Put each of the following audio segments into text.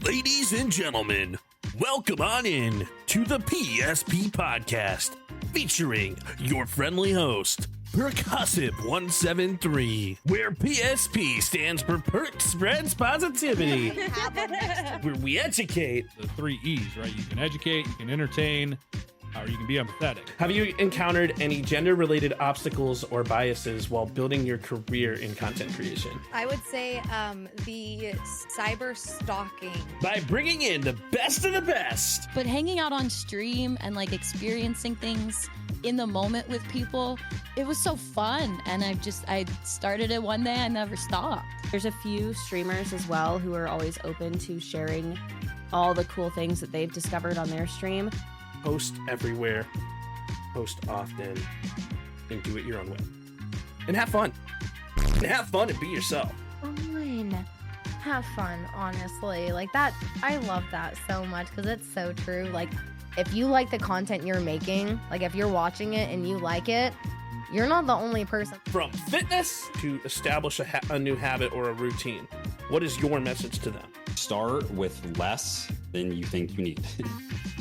Ladies and gentlemen, welcome on in to the PSP podcast, featuring your friendly host, Percussive173, where PSP stands for Perk Spreads Positivity, where we educate. The 3 E's, right? You can educate, you can entertain, or you can be empathetic. Have you encountered any gender-related obstacles or biases while building your career in content creation? I would say the cyber stalking. By bringing in the best of the best. But hanging out on stream and like experiencing things in the moment with people, it was so fun. And I started it one day, I never stopped. There's a few streamers as well who are always open to sharing all the cool things that they've discovered on their stream. Post everywhere, post often, and do it your own way. And have fun. And have fun and be yourself. Fine. Have fun, honestly. Like that, I love that so much because it's so true. Like, if you like the content you're making, like if you're watching it and you like it, you're not the only person. From fitness to establish a new habit or a routine, what is your message to them? Start with less than you think you need.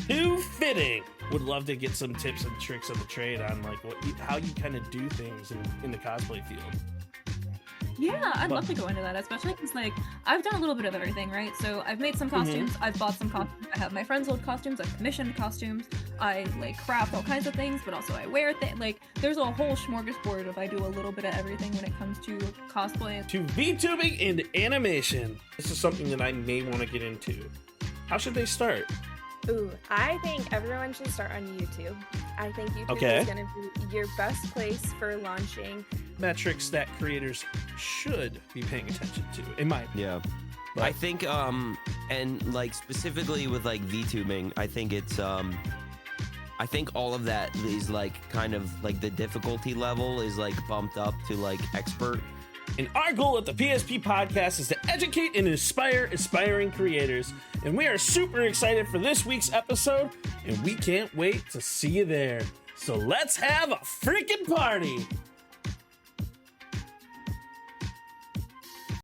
Too fitting. Would love to get some tips and tricks of the trade on like how you kind of do things in the cosplay field. Yeah, I'd love to go into that, especially because like I've done a little bit of everything, right? So I've made some costumes, I've bought some costumes, I have my friends' old costumes, I've commissioned costumes, I like craft all kinds of things, but also I wear things. Like there's a whole smorgasbord of I do a little bit of everything when it comes to cosplay. To VTubing and animation, this is something that I may want to get into. How should they start? Ooh, I think everyone should start on YouTube. I think YouTube is going to be your best place for launching metrics that creators should be paying attention to, in my opinion. Yeah. But I think, and like specifically with like VTubing, I think it's, I think all of that is like kind of like the difficulty level is like bumped up to like expert. And our goal at the PSP podcast is to educate and inspire aspiring creators. And we are super excited for this week's episode, and we can't wait to see you there. So let's have a freaking party.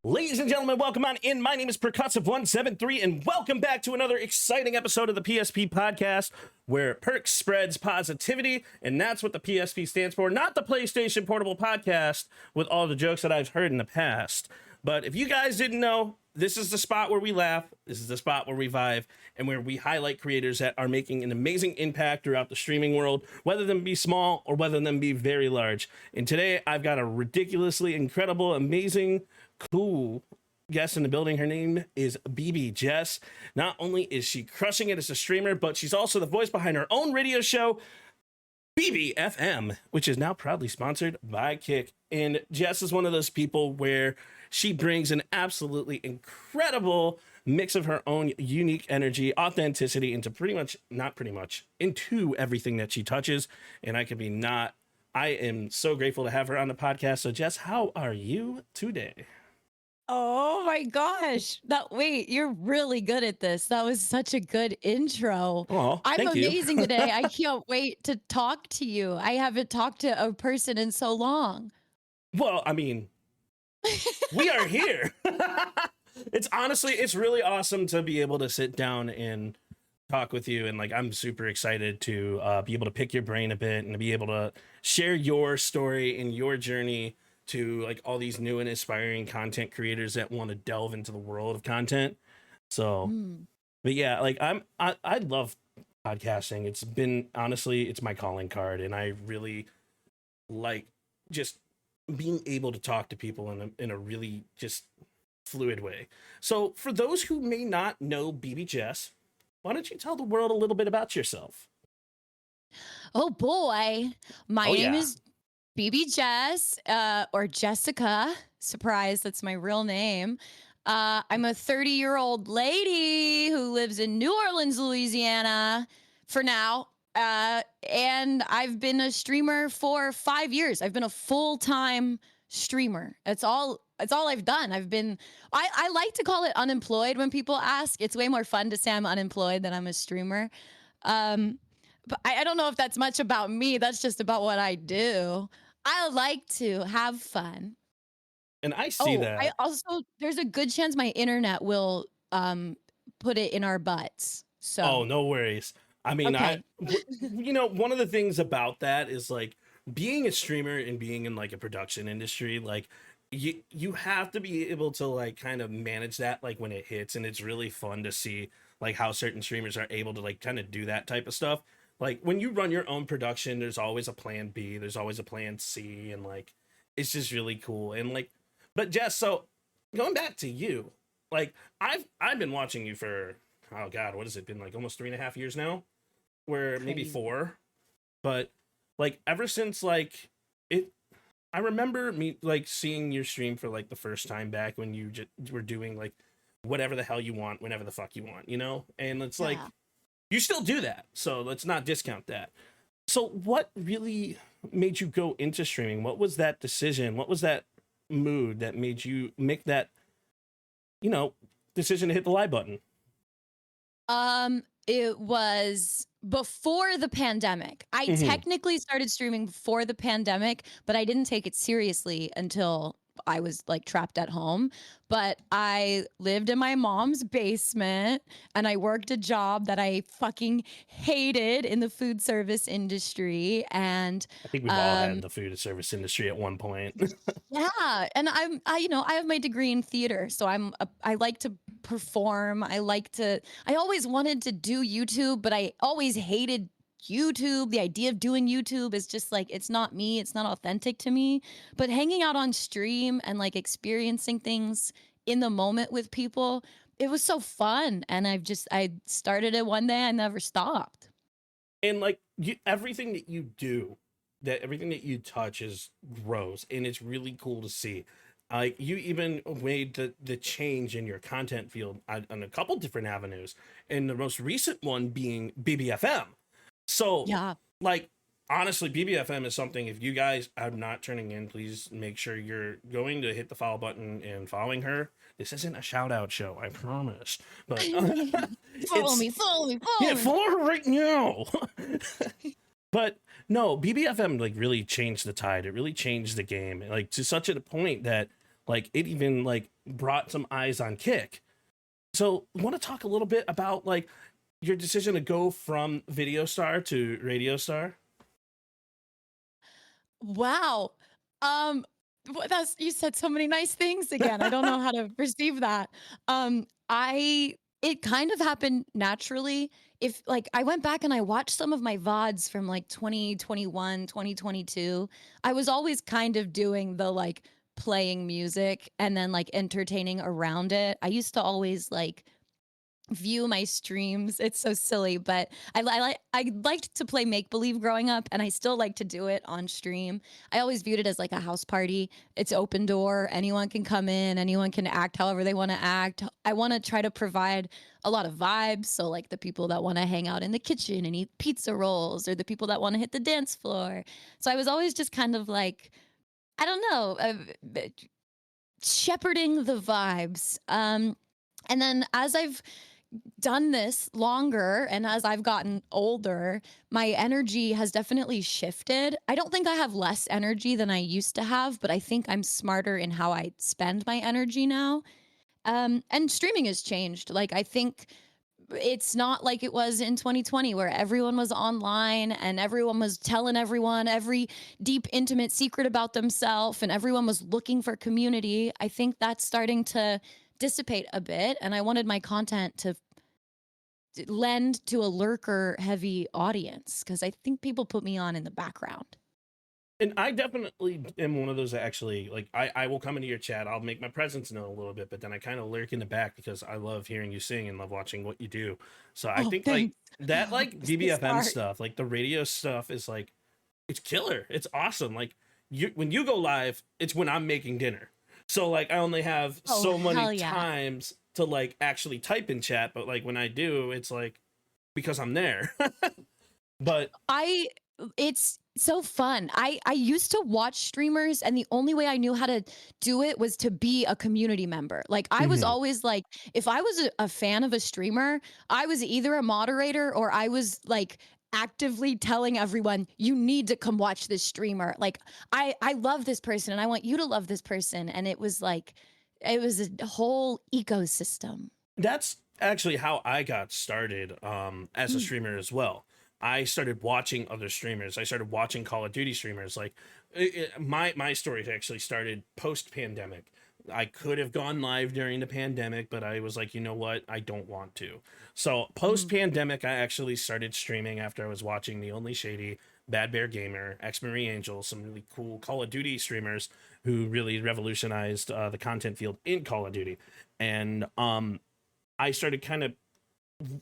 Ladies and gentlemen, welcome on in. My name is Percussive173, and welcome back to another exciting episode of the PSP podcast, where Perk spreads positivity, and that's what the PSP stands for, not the PlayStation Portable Podcast, with all the jokes that I've heard in the past. But if you guys didn't know, this is the spot where we laugh, this is the spot where we vibe, and where we highlight creators that are making an amazing impact throughout the streaming world, whether them be small or whether them be very large. And today, I've got a ridiculously incredible, amazing, cool guest in the building. Her name is BB Jess. Not only is she crushing it as a streamer, but she's also the voice behind her own radio show, BBFM, which is now proudly sponsored by Kick. And Jess is one of those people where she brings an absolutely incredible mix of her own unique energy, authenticity into into everything that she touches. And I am so grateful to have her on the podcast. So Jess, how are you today? Oh my gosh. Wait, you're really good at this. That was such a good intro. Oh, I'm amazing today. I can't wait to talk to you. I haven't talked to a person in so long. Well, I mean, we are here. It's really awesome to be able to sit down and talk with you. And like, I'm super excited to be able to pick your brain a bit and to be able to share your story and your journey to like all these new and inspiring content creators that want to delve into the world of content. So, but yeah, like I love podcasting. It's my calling card, and I really like just being able to talk to people in a really just fluid way. So for those who may not know BB Jess, why don't you tell the world a little bit about yourself? Oh boy. My name is BB Jess, or Jessica. Surprise, that's my real name. I'm a 30-year-old lady who lives in New Orleans, Louisiana for now. And I've been a streamer for 5 years. I've been a full-time streamer. It's all I've done. I like to call it unemployed when people ask. It's way more fun to say I'm unemployed than I'm a streamer. But I don't know if that's much about me. That's just about what I do. I like to have fun. And I see that. I also, there's a good chance my internet will put it in our butts. So Oh, no worries. I mean, okay. one of the things about that is like being a streamer and being in like a production industry, like you have to be able to like kind of manage that like when it hits, and it's really fun to see like how certain streamers are able to like kind of do that type of stuff. Like when you run your own production, there's always a plan B, there's always a plan C, and like it's just really cool. And like, but Jess, so going back to you, like I've been watching you for, oh god, what has it been, like almost 3.5 years now, where maybe Crazy. 4, but like ever since like it, I remember me like seeing your stream for like the first time back when you just were doing like whatever the hell you want whenever the fuck you want, and it's like Yeah. you still do that, so let's not discount that. So what really made you go into streaming? What was that decision? What was that mood that made you make that, decision to hit the live button? It was before the pandemic. I Mhm. technically started streaming before the pandemic, but I didn't take it seriously until I was like trapped at home. But I lived in my mom's basement and I worked a job that I fucking hated in the food service industry. And I think we've all had the food service industry at one point. yeah, and I have my degree in theater, so I like to perform. I always wanted to do YouTube, but I always hated YouTube. The idea of doing YouTube is just like, it's not me, it's not authentic to me. But hanging out on stream and like experiencing things in the moment with people, it was so fun. And I started it one day, I never stopped. And like everything that you do, everything that you touch is grows, and it's really cool to see. Like you even made the change in your content field on a couple different avenues, and the most recent one being BBFM. So Yeah. like honestly, BBFM is something, if you guys are not turning in, please make sure you're going to hit the follow button and following her. This isn't a shout out show, I promise. But Follow me. yeah, follow her right now. But no, BBFM like really changed the tide. It really changed the game, like to such a point that like it even like brought some eyes on Kick. So want to talk a little bit about like your decision to go from video star to radio star? Wow. You said so many nice things again. I don't know how to receive that. It kind of happened naturally. If like I went back and I watched some of my VODs from like 2021, 2022, I was always kind of doing the like playing music and then like entertaining around it. I used to always like view my streams. It's so silly, but I liked to play make believe growing up, and I still like to do it on stream. I always viewed it as like a house party. It's open door. Anyone can come in. Anyone can act however they want to act. I want to try to provide a lot of vibes. So like the people that want to hang out in the kitchen and eat pizza rolls, or the people that want to hit the dance floor. So I was always just kind of like, I don't know, shepherding the vibes. And then as I've done this longer and as I've gotten older, my energy has definitely shifted. I don't think I have less energy than I used to have, but I think I'm smarter in how I spend my energy now. And streaming has changed. Like, I think it's not like it was in 2020 where everyone was online and everyone was telling everyone every deep, intimate secret about themselves and everyone was looking for community. I think that's starting to dissipate a bit, and I wanted my content to lend to a lurker heavy audience because I think people put me on in the background. And I definitely am one of those that actually like I will come into your chat, I'll make my presence known a little bit, but then I kind of lurk in the back because I love hearing you sing and love watching what you do. So I think thanks. like that like This is BBFM smart. stuff, like the radio stuff is like it's killer. It's awesome. Like when you go live, it's when I'm making dinner. So like I only have so hell many yeah. times to like actually type in chat, but like when I do, it's like because I'm there. But it's so fun. I used to watch streamers, and the only way I knew how to do it was to be a community member. Like I was always like, if I was a fan of a streamer, I was either a moderator or I was like actively telling everyone, you need to come watch this streamer. Like I love this person and I want you to love this person. And it was like, it was a whole ecosystem. That's actually how I got started as a streamer as well. I started watching other streamers. I started watching Call of Duty streamers. Like my story actually started post pandemic. I could have gone live during the pandemic, but I was like, you know what? I don't want to. So post pandemic, I actually started streaming after I was watching The Only Shady, Bad Bear Gamer, X Marie Angel, some really cool Call of Duty streamers who really revolutionized the content field in Call of Duty. And I started kind of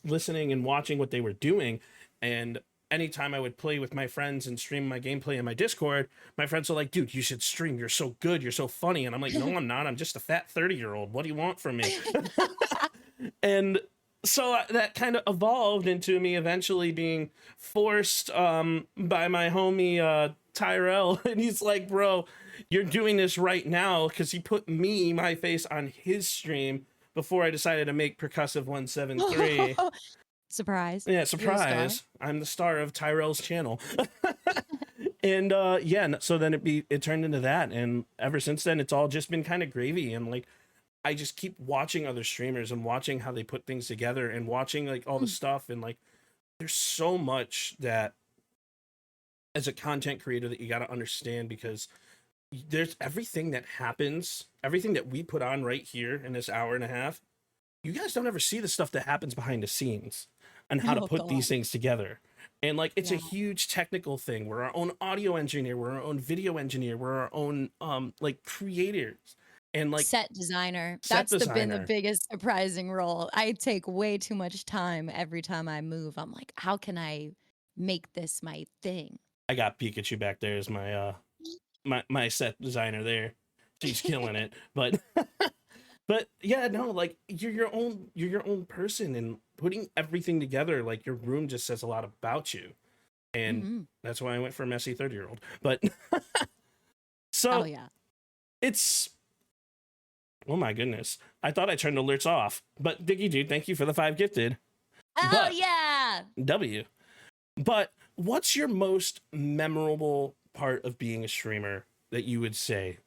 listening and watching what they were doing. And anytime I would play with my friends and stream my gameplay in my Discord, my friends were like, dude, you should stream. You're so good. You're so funny. And I'm like, no, I'm not. I'm just a fat 30-year-old. What do you want from me? And so that kind of evolved into me eventually being forced by my homie Tyrell. And he's like, bro, you're doing this right now, because he put my face on his stream before I decided to make Percussive 173. Surprise. Yeah, surprise. I'm the star of Tyrell's channel. And so then it turned into that, and ever since then it's all just been kind of gravy. And like I just keep watching other streamers and watching how they put things together and watching like all the stuff, and like there's so much that as a content creator that you got to understand, because there's everything that happens, everything that we put on right here in this hour and a half. You guys don't ever see the stuff that happens behind the scenes and how to put these things together. And like, it's a huge technical thing. We're our own audio engineer. We're our own video engineer. We're our own, like, creators and like set designer. That's been the biggest surprising role. I take way too much time every time I move. I'm like, how can I make this my thing? I got Pikachu back there as my, my set designer there. She's killing it. But but yeah, no, like you're your own person, and putting everything together, like your room just says a lot about you. And that's why I went for a messy 30-year-old. But so it's, oh my goodness. I thought I turned alerts off, but Diggy Dude, thank you for the 5 gifted. Oh yeah. W. But what's your most memorable part of being a streamer that you would say?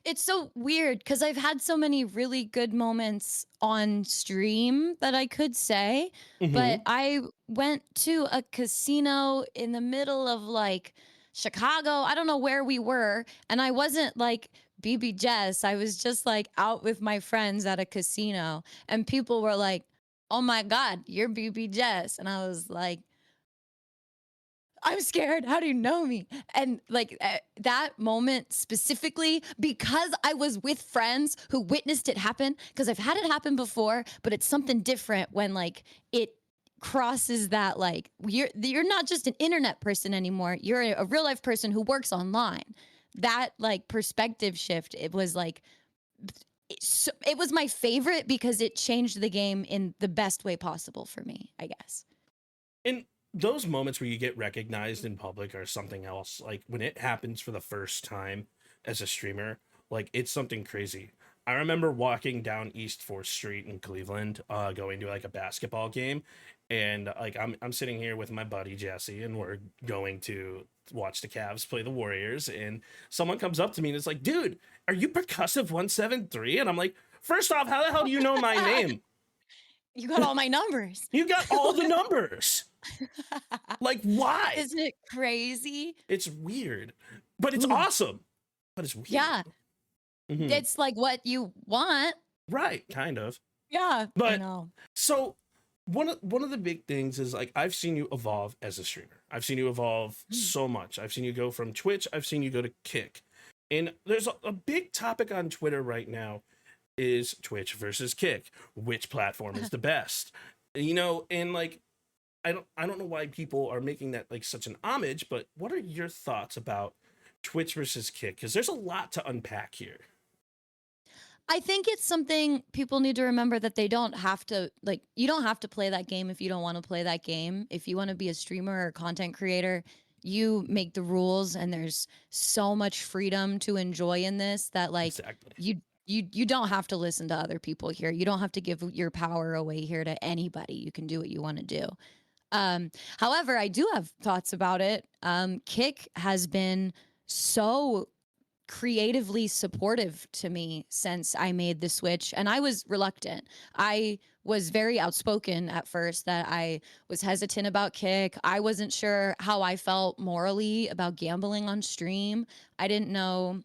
It's so weird because I've had so many really good moments on stream that I could say, but I went to a casino in the middle of like Chicago. I don't know where we were, and I wasn't like BB Jess. I was just like out with my friends at a casino, and people were like, "Oh my God, you're BB Jess," and I was like, I'm scared. How do you know me? And like that moment specifically, because I was with friends who witnessed it happen, because I've had it happen before, but it's something different when like it crosses that, like you're not just an internet person anymore. You're a real life person who works online. That like perspective shift, it was like, it was my favorite because it changed the game in the best way possible for me, I guess. And those moments where you get recognized in public are something else. Like when it happens for the first time as a streamer, like it's something crazy. I remember walking down East 4th Street in Cleveland, going to like a basketball game, and like I'm sitting here with my buddy Jesse, and we're going to watch the Cavs play the Warriors, and someone comes up to me and it's like, dude, are you Percussive 173? And I'm like, first off, how the hell do you know my name? You got all my numbers. You got all the numbers. Like, why? Isn't it crazy? It's weird, but it's awesome. But it's weird. Yeah. It's like what you want. Right, kind of. Yeah, but I know. So one of the big things is like I've seen you evolve as a streamer. I've seen you evolve so much. I've seen you go from Twitch. I've seen you go to Kick. And there's a big topic on Twitter right now is Twitch versus Kick. Which platform is the best? You know, and like I don't know why people are making that like such an homage, but what are your thoughts about Twitch versus Kick? Because there's a lot to unpack here. I think it's something people need to remember, that they don't have to, like, you don't have to play that game if you don't want to play that game. If you want to be a streamer or content creator, you make the rules, and there's so much freedom to enjoy in this that like you don't have to listen to other people here. You don't have to give your power away here to anybody. You can do what you want to do. However, I do have thoughts about it. Kick has been so creatively supportive to me since I made the switch. And I was reluctant. I was very outspoken at first that I was hesitant about Kick. I wasn't sure how I felt morally about gambling on stream. I didn't know,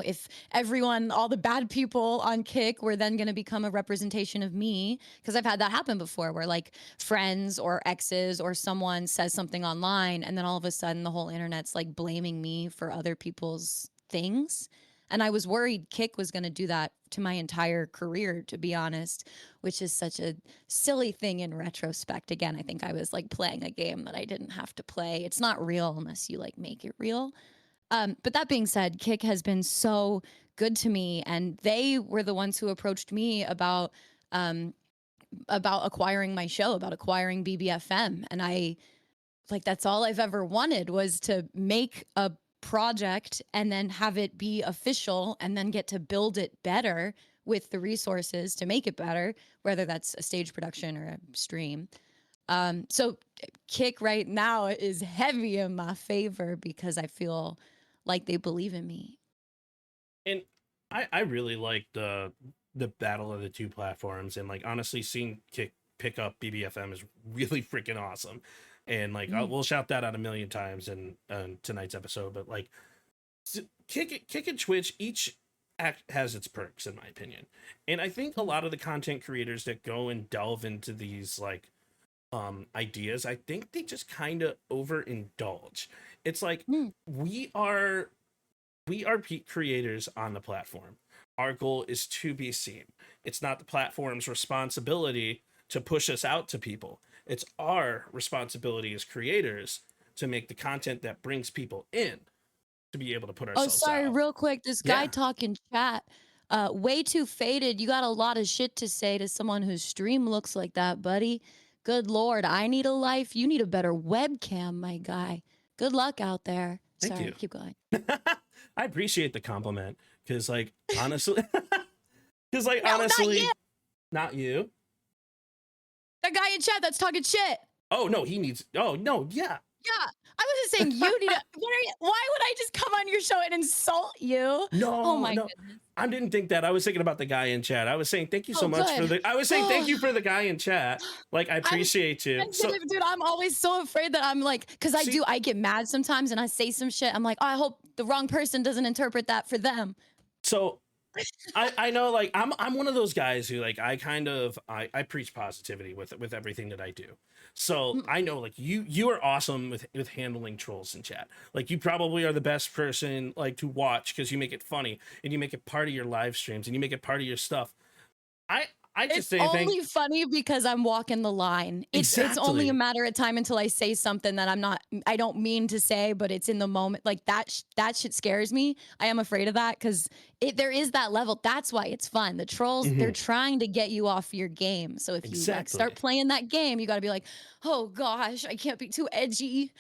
if everyone, all the bad people on Kick were then going to become a representation of me. Because I've had that happen before where like friends or exes or someone says something online and then all of a sudden the whole internet's like blaming me for other people's things. And I was worried Kick was going to do that to my entire career, to be honest, which is such a silly thing in retrospect. Again, I think I was like playing a game that I didn't have to play. It's not real unless you like make it real. But that being said, Kick has been so good to me, and they were the ones who approached me about acquiring my show, about acquiring BBFM, and I like that's all I've ever wanted was to make a project and then have it be official and then get to build it better with the resources to make it better, whether that's a stage production or a stream. So Kick right now is heavy in my favor because I feel like they believe in me. And I really like the battle of the two platforms, and like honestly seeing Kick pick up BBFM is really freaking awesome. And like we'll shout that out a million times in tonight's episode, but like Kick and Twitch each has its perks in my opinion. And I think a lot of the content creators that go and delve into these like ideas, I think they just kind of overindulge. It's like we are creators on the platform. Our goal is to be seen. It's not the platform's responsibility to push us out to people. It's our responsibility as creators to make the content that brings people in to be able to put ourselves out. Real quick, this guy talking chat, way too faded. You got a lot of shit to say to someone whose stream looks like that, buddy. Good Lord, I need a life. You need a better webcam, my guy. Good luck out there. Thank you. Keep going. I appreciate the compliment because, like, honestly, not you. That guy in chat that's talking shit. Oh no, he needs. Oh no, yeah. Yeah, I wasn't saying you need. Why would I just come on your show and insult you? No, oh my no. goodness. I didn't think that. I was thinking about the guy in chat. I was saying thank you so much for the. I was saying thank you for the guy in chat. Like I appreciate you. Dude, I'm always so afraid that I'm like, because I get mad sometimes and I say some shit. I'm like, oh, I hope the wrong person doesn't interpret that for them. So I know, like I'm one of those guys who like I preach positivity with everything that I do. So I know like you are awesome with handling trolls in chat. Like you probably are the best person like to watch because you make it funny and you make it part of your live streams and you make it part of your stuff. I just it's only funny because I'm walking the line. It's only a matter of time until I say something that I don't mean to say, but it's in the moment. Like that shit scares me. I am afraid of that because there is that level. That's why it's fun. The trolls, they're trying to get you off your game. So if you like, start playing that game, you got to be like, oh gosh, I can't be too edgy.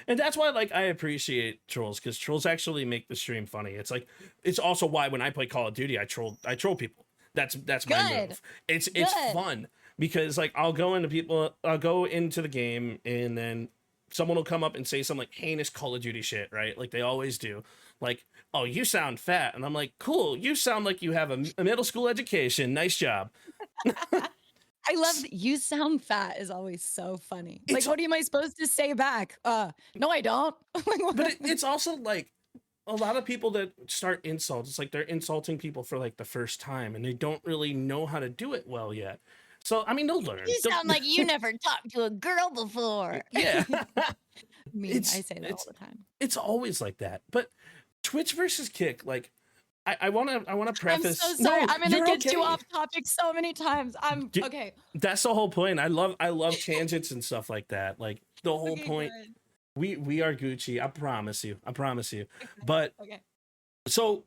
And that's why like I appreciate trolls because trolls actually make the stream funny. It's like it's also why when I play Call of Duty, I troll people. That's my move. It's fun because like I'll go into the game and then someone will come up and say some like heinous Call of Duty shit, right? Like they always do. Like, oh, you sound fat. And I'm like, cool. You sound like you have a middle school education. Nice job. I love that you sound fat is always so funny. Like, what am I supposed to say back? No, I don't. But it's also like, a lot of people that start insults, it's like they're insulting people for like the first time and they don't really know how to do it well yet. So, I mean, they'll learn. You sound like you never talked to a girl before. Yeah. I say that all the time. It's always like that. But Twitch versus Kick, like, I want to preface. I'm so sorry. I'm going to get you off topic so many times. Okay. That's the whole point. I love tangents and stuff like that. Like the whole point. Good. We are Gucci. I promise you. But so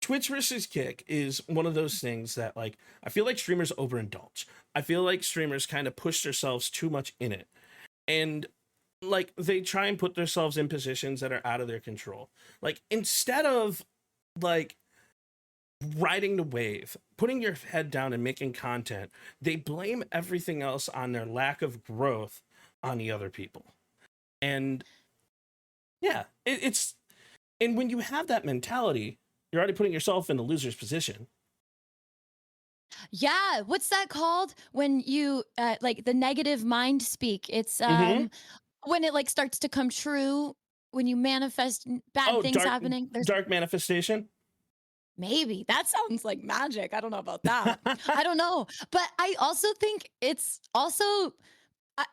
Twitch versus Kick is one of those things that like I feel like streamers overindulge. I feel like streamers kind of push themselves too much in it. And like they try and put themselves in positions that are out of their control. Like instead of like riding the wave, putting your head down and making content, they blame everything else on their lack of growth on the other people. And yeah, it's And when you have that mentality, you're already putting yourself in the loser's position. Yeah, what's that called when you like the negative mind speak? It's when it like starts to come true when you manifest bad Oh, things happening. There's dark manifestation. maybe that sounds like magic. I don't know about that. I don't know, but I also think it's also I,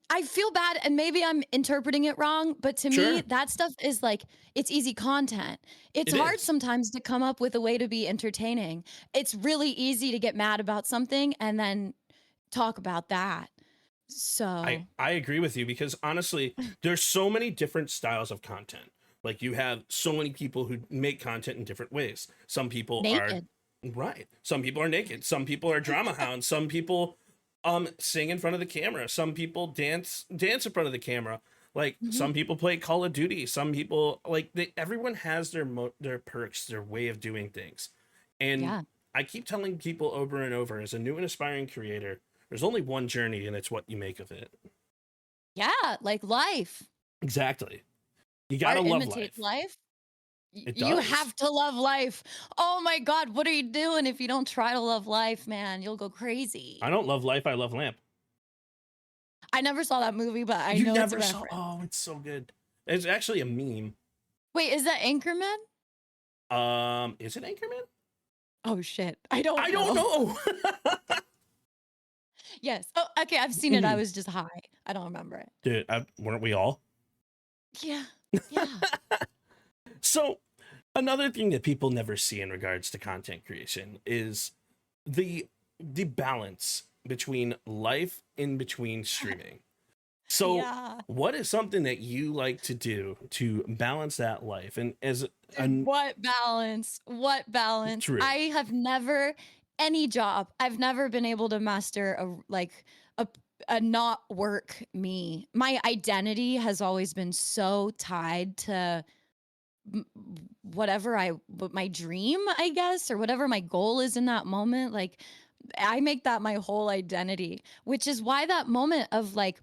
I feel bad and maybe I'm interpreting it wrong, but to Sure. me, that stuff is like, it's easy content. It's It hard is. sometimes to come up with a way to be entertaining. It's really easy to get mad about something and then talk about that. So I agree with you because honestly, there's so many different styles of content. Like you have so many people who make content in different ways. Some people naked. are right. Some people are naked. Some people are drama hounds. Some people sing in front of the camera. Some people dance in front of the camera. Like some people play Call of Duty. Some people like everyone has their perks, their way of doing things. And Yeah. I keep telling people over and over as a new and aspiring creator, there's only one journey and it's what you make of it. Yeah, like life. Exactly. You gotta Art love imitates life. life. It You does. have to love life. Oh my God, what are you doing if you don't try to love life, man? You'll go crazy. I don't love life. I love lamp. I never saw that movie, but I You know it's a never saw. reference. Oh, it's so good. It's actually a meme. Wait, is that Anchorman? Is it Anchorman? Oh shit. I don't know. Yes. Oh, okay, I've seen it. I was just high. I don't remember it. Dude, weren't we all? Yeah. Yeah. So, another thing that people never see in regards to content creation is the balance between life in between streaming. So, Yeah. what is something that you like to do to balance that life? And as What balance? What balance? True. I have never any job. I've never been able to master a not work me. My identity has always been so tied to whatever my dream, I guess, or whatever my goal is in that moment. Like I make that my whole identity, which is why that moment of like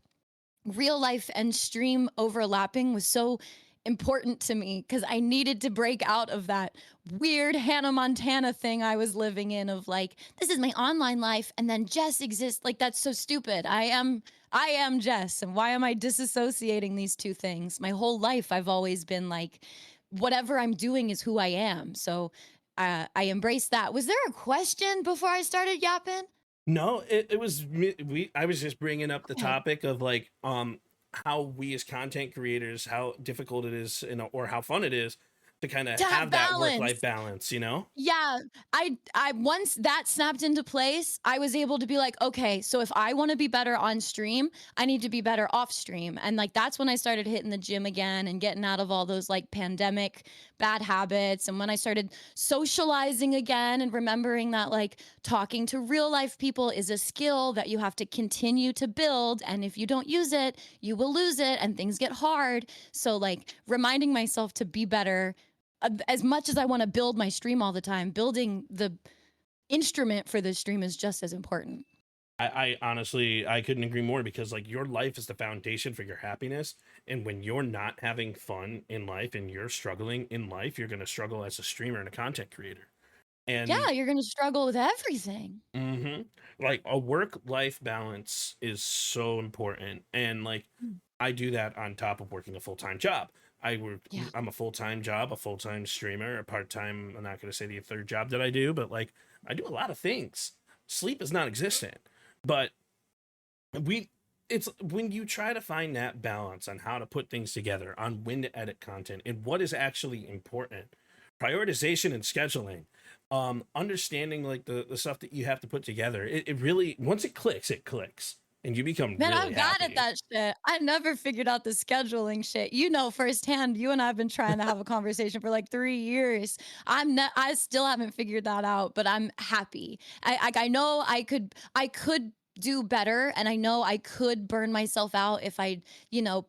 real life and stream overlapping was so important to me because I needed to break out of that weird Hannah Montana thing I was living in of like, this is my online life and then Jess exists. Like, that's so stupid. I am Jess. And why am I disassociating these two things? My whole life, I've always been like, whatever I'm doing is who I am. So I embrace that. Was there a question before I started yapping? No, it was I was just bringing up the topic of like how we as content creators, how difficult it is, or how fun it is to kind of have that work-life balance, you know? Yeah, I once that snapped into place, I was able to be like, okay, so if I want to be better on stream, I need to be better off stream. And like that's when I started hitting the gym again and getting out of all those like pandemic bad habits. And when I started socializing again and remembering that like talking to real life people is a skill that you have to continue to build. And if you don't use it, you will lose it and things get hard. So like reminding myself to be better as much as I want to build my stream all the time, building the instrument for the stream is just as important. I honestly, I couldn't agree more because like your life is the foundation for your happiness. And when you're not having fun in life and you're struggling in life, you're going to struggle as a streamer and a content creator. And yeah, you're going to struggle with everything. Like a work-life balance is so important. And like, I do that on top of working a full-time job. I'm a full-time job, a full-time streamer, a part-time, I'm not going to say the third job that I do, but like I do a lot of things. Sleep is not existent, but it's when you try to find that balance on how to put things together, on when to edit content and what is actually important, prioritization and scheduling, understanding like the stuff that you have to put together, it really, once it clicks, and you become Man, really I'm bad happy. at that shit. I never figured out the scheduling shit. You know firsthand. You and I have been trying to have a conversation for like 3 years. I still haven't figured that out, but I'm happy. I know I could do better, and I know I could burn myself out if I,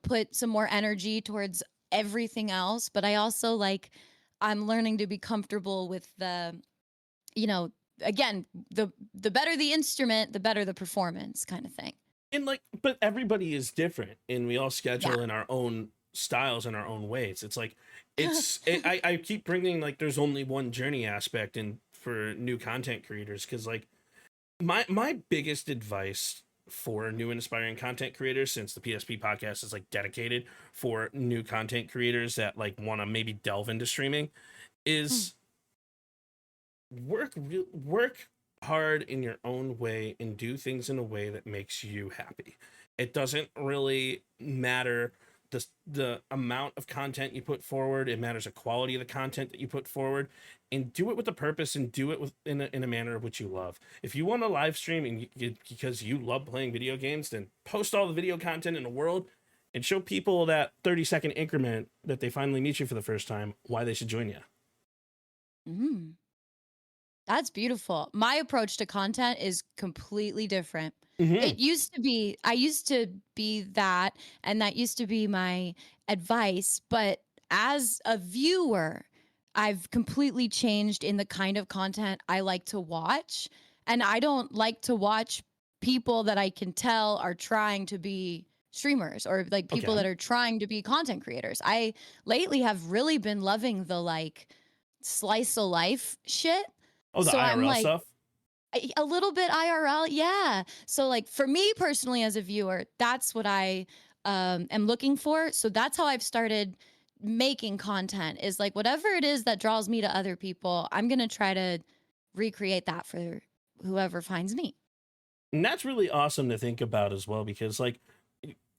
put some more energy towards everything else. But I also like I'm learning to be comfortable with the, again, the better the instrument, the better the performance kind of thing. And like, but everybody is different and we all schedule in our own styles and our own ways. It's like, I keep bringing like there's only one journey aspect in for new content creators, because like my biggest advice for new and aspiring content creators, since the PSP podcast is like dedicated for new content creators that like want to maybe delve into streaming, is work hard in your own way and do things in a way that makes you happy. It doesn't really matter the amount of content you put forward. It matters the quality of the content that you put forward, and do it with a purpose, and do it in a manner of which you love. If you want to live stream and because you love playing video games, then post all the video content in the world and show people that 30-second increment that they finally meet you for the first time why they should join you. Mm. That's beautiful. My approach to content is completely different. It used to be, I used to be that, and that used to be my advice. But as a viewer, I've completely changed in the kind of content I like to watch. And I don't like to watch people that I can tell are trying to be streamers, or like people that are trying to be content creators. I lately have really been loving the like slice of life shit. Oh, the So IRL I'm like, stuff? a little bit IRL, yeah. So like for me personally as a viewer, that's what I am looking for. So that's how I've started making content, is like whatever it is that draws me to other people, I'm gonna try to recreate that for whoever finds me. And that's really awesome to think about as well, because like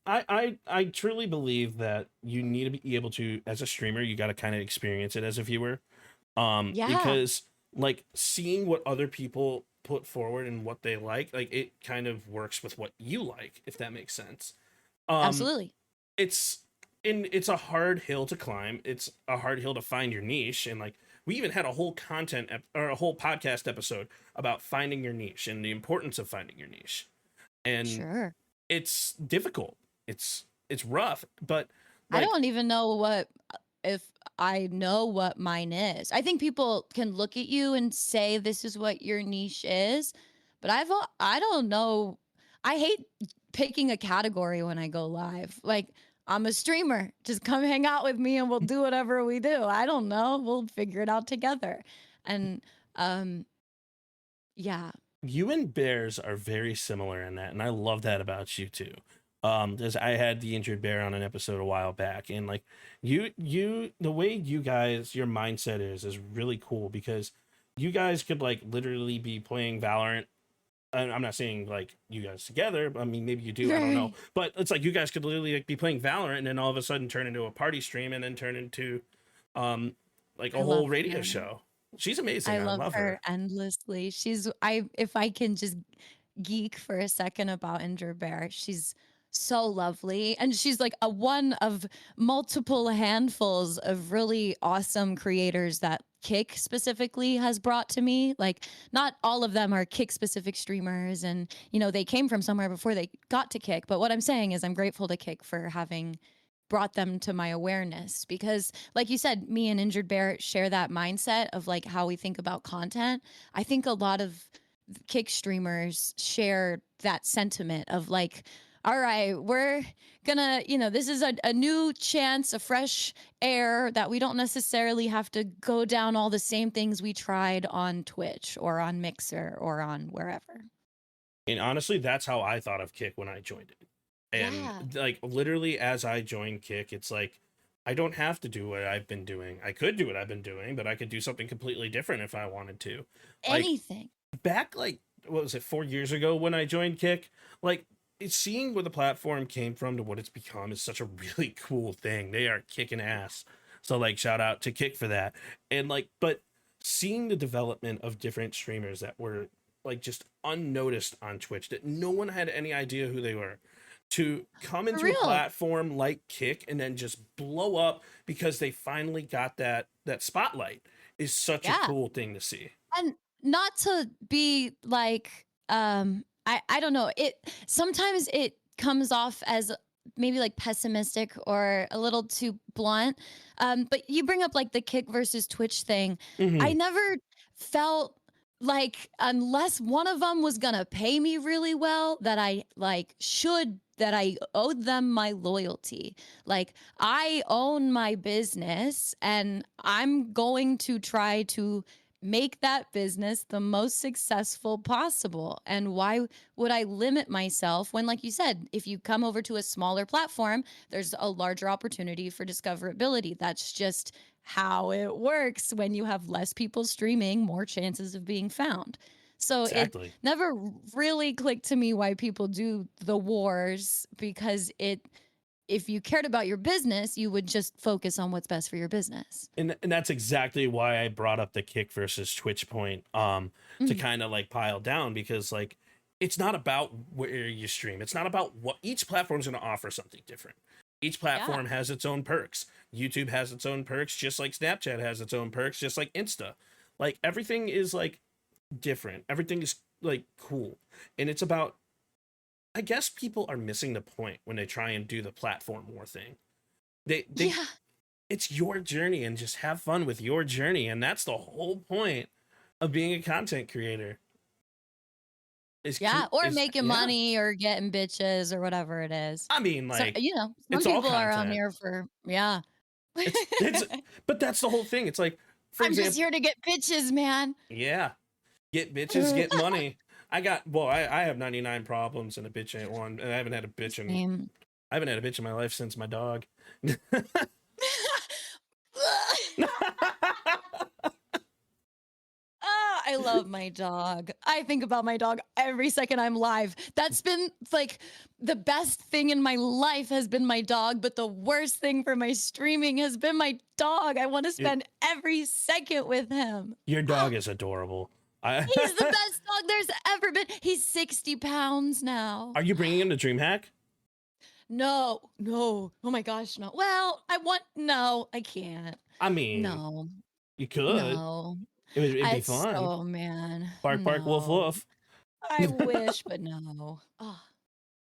I truly believe that you need to be able to, as a streamer, you got to kind of experience it as a viewer. Yeah. Because like seeing what other people put forward and what they like it kind of works with what you like, if that makes sense. Absolutely. It's a hard hill to climb. It's a hard hill to find your niche, and like we even had a whole or a whole podcast episode about finding your niche and the importance of finding your niche. And Sure. it's difficult. It's rough, but I like, don't even know if I know what mine is. I think people can look at you and say this is what your niche is, but I don't know. I hate picking a category when I go live. Like, I'm a streamer. Just come hang out with me and we'll do whatever we do. I don't know. We'll figure it out together. And yeah. you and Bears are very similar in that, and I love that about you too. As I had the injured bear on an episode a while back, and like you the way you guys, your mindset is really cool, because you guys could like literally be playing Valorant. And I'm not saying like you guys together, I mean maybe you do, I don't know, but it's like you guys could literally like be playing Valorant and then all of a sudden turn into a party stream, and then turn into like a whole radio show. She's amazing. I love her endlessly. If I can just geek for a second about Injured Bear, she's so lovely, and she's like a one of multiple handfuls of really awesome creators that Kick specifically has brought to me. Like, not all of them are Kick specific streamers, and you know, they came from somewhere before they got to Kick, but what I'm saying is I'm grateful to Kick for having brought them to my awareness, because like you said, me and Injured Bear share that mindset of like how we think about content. I think a lot of Kick streamers share that sentiment of like, all right, we're gonna, you know, this is a new chance, a fresh air, that we don't necessarily have to go down all the same things we tried on Twitch or on Mixer or on wherever. And honestly, that's how I thought of Kick when I joined it. And like literally as I joined Kick, it's like I don't have to do what I've been doing. I could do what I've been doing, but I could do something completely different if I wanted to. Anything. Like, back like, what was it, 4 years ago when I joined Kick? Like, it's seeing where the platform came from to what it's become is such a really cool thing. They are kicking ass. So like shout out to Kick for that. And like, but seeing the development of different streamers that were like just unnoticed on Twitch, that no one had any idea who they were, to come into a platform like Kick and then just blow up because they finally got that spotlight, is such a cool thing to see. And not to be like, I don't know, sometimes it comes off as maybe like pessimistic or a little too blunt. But you bring up like the Kick versus Twitch thing. I never felt like, unless one of them was gonna pay me really well, that I like should that I owed them my loyalty. Like, I own my business and I'm going to try to make that business the most successful possible. And why would I limit myself when, like you said, if you come over to a smaller platform, there's a larger opportunity for discoverability. That's just how it works. When you have less people streaming, more chances of being found. So Exactly. it never really clicked to me why people do the wars, because if you cared about your business, you would just focus on what's best for your business. And that's exactly why I brought up the Kick versus Twitch point, to kind of like pile down, because like it's not about where you stream. It's not about what each platform's going to offer something different. Each platform has its own perks. YouTube has its own perks, just like Snapchat has its own perks, just like Insta. Like everything is like different. Everything is like cool. And it's about, I guess people are missing the point when they try and do the platform war thing. They It's your journey, and just have fun with your journey, and that's the whole point of being a content creator. Or making money or getting bitches or whatever it is. I mean, like, so, some it's all people are on content. here for But that's the whole thing. It's like, for I'm example, just here to get bitches, man. Yeah, get bitches, get money. I have 99 problems and a bitch ain't one, and I haven't had a bitch in my life since my dog. I love my dog. I think about my dog every second I'm live. That's been like the best thing in my life has been my dog, but the worst thing for my streaming has been my dog. I want to spend every second with him. Your dog is adorable. He's the best dog there's ever been. He's 60 pounds now. Are you bringing him to DreamHack? No. Oh my gosh, no. Well, I can't. I mean, no. You could. No. It'd be fun. Oh man. Bark, bark, woof, woof. I wish, but no. Oh.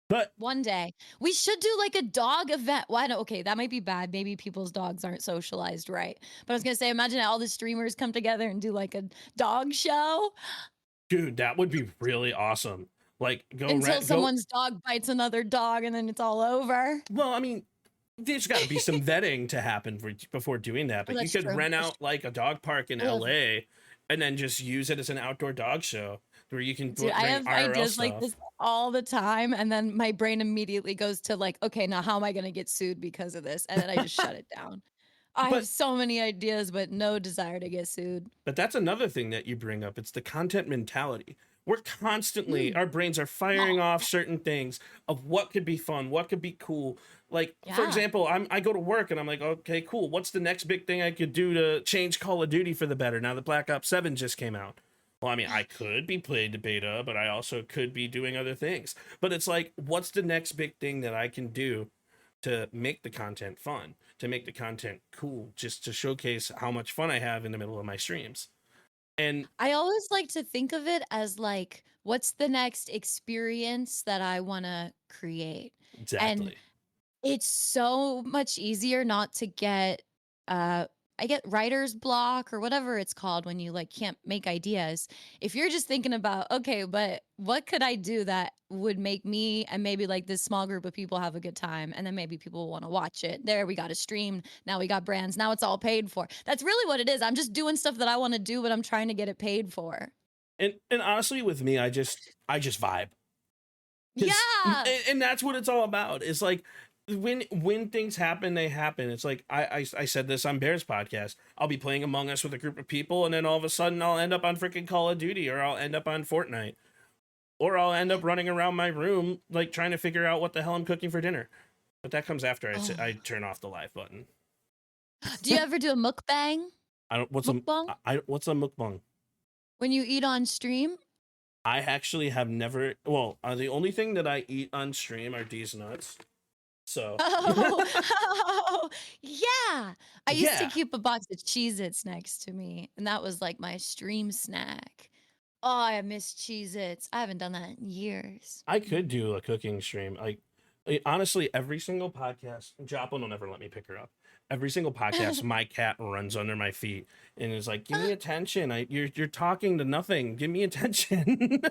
But one day we should do like a dog event. Why don't? Okay, that might be bad. Maybe people's dogs aren't socialized right. But I was gonna say, imagine all the streamers come together and do like a dog show. Dude, that would be really awesome. Like until someone's dog bites another dog, and then it's all over. Well, I mean, there's got to be some vetting to happen before doing that. But you could rent out like a dog park in LA, and then just use it as an outdoor dog show where you can. Dude, I have IRL ideas stuff. like this all the time, and then my brain immediately goes to like, okay, now how am I going to get sued because of this? And then I just shut it down. I have so many ideas, but no desire to get sued. But that's another thing that you bring up. It's the content mentality. We're constantly, our brains are firing off certain things of what could be fun, what could be cool. Like, for example, I go to work and I'm like, okay, cool. What's the next big thing I could do to change Call of Duty for the better now that Black Ops 7 just came out? Well, I mean, I could be playing the beta, but I also could be doing other things. But it's like, what's the next big thing that I can do to make the content fun, to make the content cool, just to showcase how much fun I have in the middle of my streams? And I always like to think of it as like, what's the next experience that I want to create? Exactly. And it's so much easier not to get I get writer's block or whatever it's called when you like can't make ideas. If you're just thinking about, okay, but what could I do that would make me and maybe like this small group of people have a good time, and then maybe people will want to watch it. There, we got a stream. Now we got brands. Now it's all paid for. That's really what it is. I'm just doing stuff that I want to do, but I'm trying to get it paid for. And honestly, with me, I just vibe. Yeah. And that's what it's all about. It's like when things happen, they happen. It's like I said this on Bear's podcast. I'll be playing Among Us with a group of people, and then all of a sudden I'll end up on freaking Call of Duty, or I'll end up on Fortnite, or I'll end up running around my room like trying to figure out what the hell I'm cooking for dinner. But that comes after I turn off the live button. Do you ever do a mukbang? What's mukbang? What's a mukbang? When you eat on stream? I actually have never. Well, the only thing that I eat on stream are these nuts. So. Yeah. I used to keep a box of Cheez-Its next to me, and that was like my stream snack. Oh, I miss Cheez-Its. I haven't done that in years. I could do a cooking stream. Like, honestly, every single podcast, Joplin will never let me pick her up. every single podcast, my cat runs under my feet and is like, "Give me attention! You're talking to nothing. Give me attention."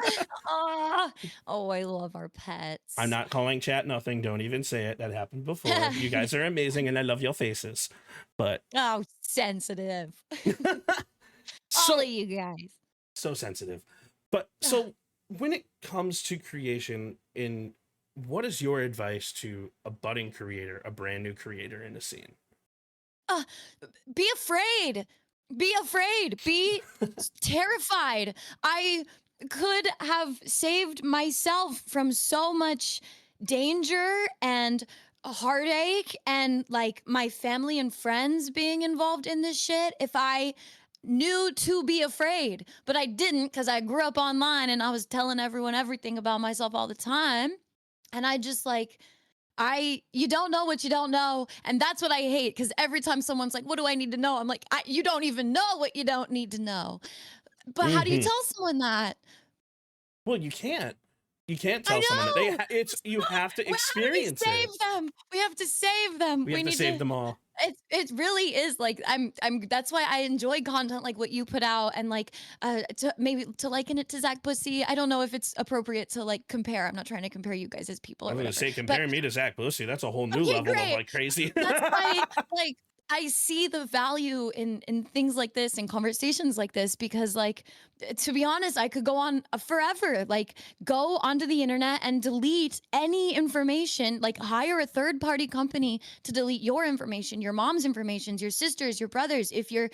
Oh, I love our pets. I'm not calling chat nothing. Don't even say it. That happened before. You guys are amazing, and I love your faces. But oh, sensitive. so, all of you guys. So sensitive. But so when it comes to creation, what is your advice to a budding creator, a brand new creator in the scene? Be afraid. Be afraid. Be terrified. I could have saved myself from so much danger and heartache and like my family and friends being involved in this shit if I knew to be afraid, but I didn't because I grew up online and I was telling everyone everything about myself all the time. And I just like, you don't know what you don't know. And that's what I hate. Because every time someone's like, what do I need to know? I'm like, you don't even know what you don't need to know. But how do you tell someone that? Well, you can't. You can't tell someone that you have to experience it. Save them. We have to save them. We have to save them all. It really is like that's why I enjoy content like what you put out and like maybe to liken it to Zach Pussy. I don't know if it's appropriate to like compare. I'm not trying to compare you guys as people. I'm gonna say comparing me to Zach Pussy. That's a whole new level of like crazy. That's why like I see the value in things like this and conversations like this because like to be honest, I could go on forever. Like go onto the internet and delete any information, like hire a third-party company to delete your information, your mom's information, your sisters, your brothers. If your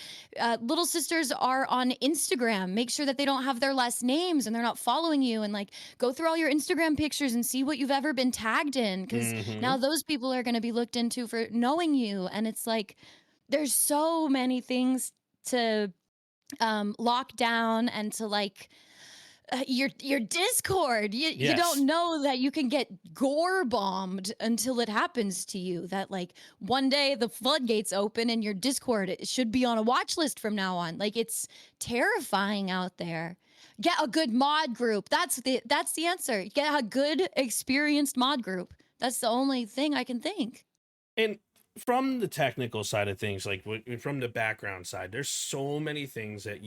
little sisters are on Instagram, make sure that they don't have their last names and they're not following you and like go through all your Instagram pictures and see what you've ever been tagged in because now those people are going to be looked into for knowing you. And it's like, there's so many things to lock down and to like your Discord. You don't know that you can get gore bombed until it happens to you. That like one day the floodgates open and your Discord it should be on a watch list from now on. Like it's terrifying out there. Get a good mod group. That's the answer. Get a good experienced mod group. That's the only thing I can think. And from the technical side of things, like from the background side, there's so many things that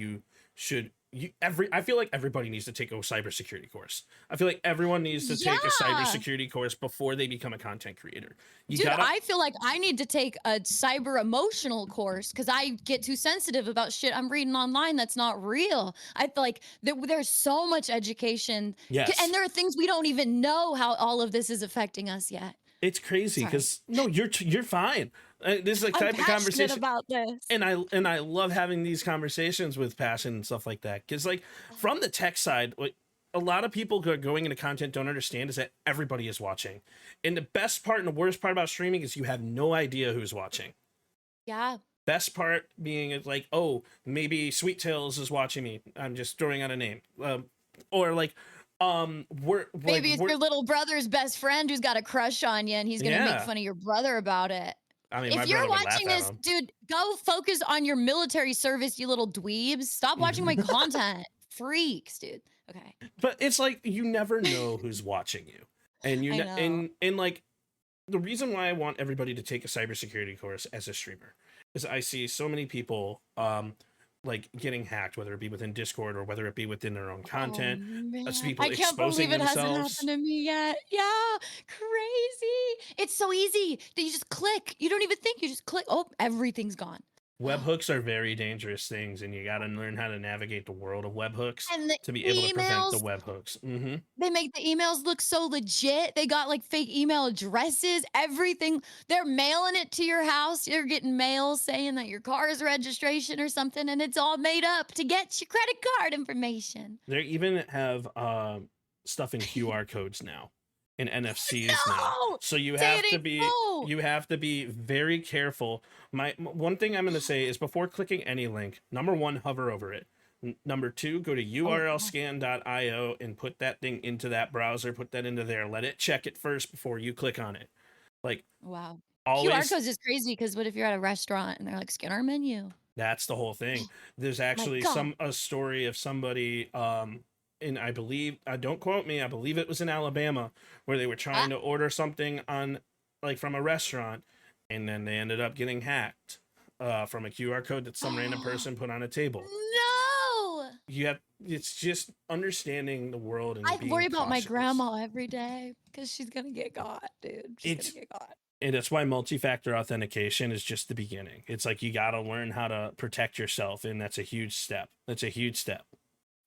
I feel like everybody needs to take a cybersecurity course. I feel like everyone needs to take a cybersecurity course before they become a content creator. I feel like I need to take a cyber emotional course because I get too sensitive about shit I'm reading online that's not real. I feel like there's so much education. Yes. And there are things we don't even know how all of this is affecting us yet. It's crazy because no, you're fine. This is a type of conversation about this, and I love having these conversations with passion and stuff like that. Because like from the tech side, like a lot of people who are going into content don't understand is that everybody is watching, and the best part and the worst part about streaming is you have no idea who's watching. Yeah. Best part being is like, oh, maybe Sweet Tails is watching me. I'm just throwing out a name, or like. Maybe it's your little brother's best friend who's got a crush on you and he's gonna make fun of your brother about it. I mean, if you're watching this, dude, go focus on your military service, you little dweebs. Stop watching my content. Freaks, dude. Okay. But it's like you never know who's watching you. And and like the reason why I want everybody to take a cybersecurity course as a streamer is I see so many people like getting hacked, whether it be within Discord or whether it be within their own content. People I can't believe it hasn't happened to me yet. Yeah, crazy. It's so easy that you just click. You don't even think. You just click. Oh, everything's gone. Webhooks are very dangerous things, and you got to learn how to navigate the world of webhooks to be emails, able to prevent the webhooks. Mm-hmm. They make the emails look so legit. They got like fake email addresses, everything. They're mailing it to your house. You're getting mail saying that your car's registration or something, and it's all made up to get your credit card information. They even have stuff in QR codes now. In NFCs now, so you have to be very careful. One thing I'm going to say is before clicking any link, number one, hover over it. Number two, go to urlscan.io and put that thing into that browser. Put that into there. Let it check it first before you click on it. Like wow, always, QR codes is crazy because what if you're at a restaurant and they're like scan our menu? That's the whole thing. There's actually a story of somebody. And I believe, don't quote me, I believe it was in Alabama where they were trying to order something on like from a restaurant and then they ended up getting hacked from a QR code that some random person put on a table. No. It's just understanding the world and I being worry about my cautious. grandma every day because she's gonna get got, dude. She's gonna get got. And that's why multi-factor authentication is just the beginning. It's like you got to learn how to protect yourself, and that's a huge step.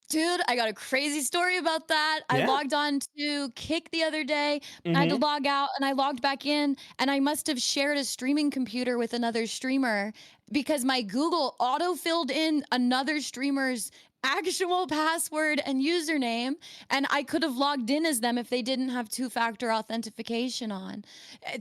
Dude, I got a crazy story about that. Yeah. I logged on to Kick the other day. I had to Mhm. log out and I logged back in, and I must have shared a streaming computer with another streamer because my Google auto-filled in another streamer's actual password and username, and I could have logged in as them if they didn't have two-factor authentication on.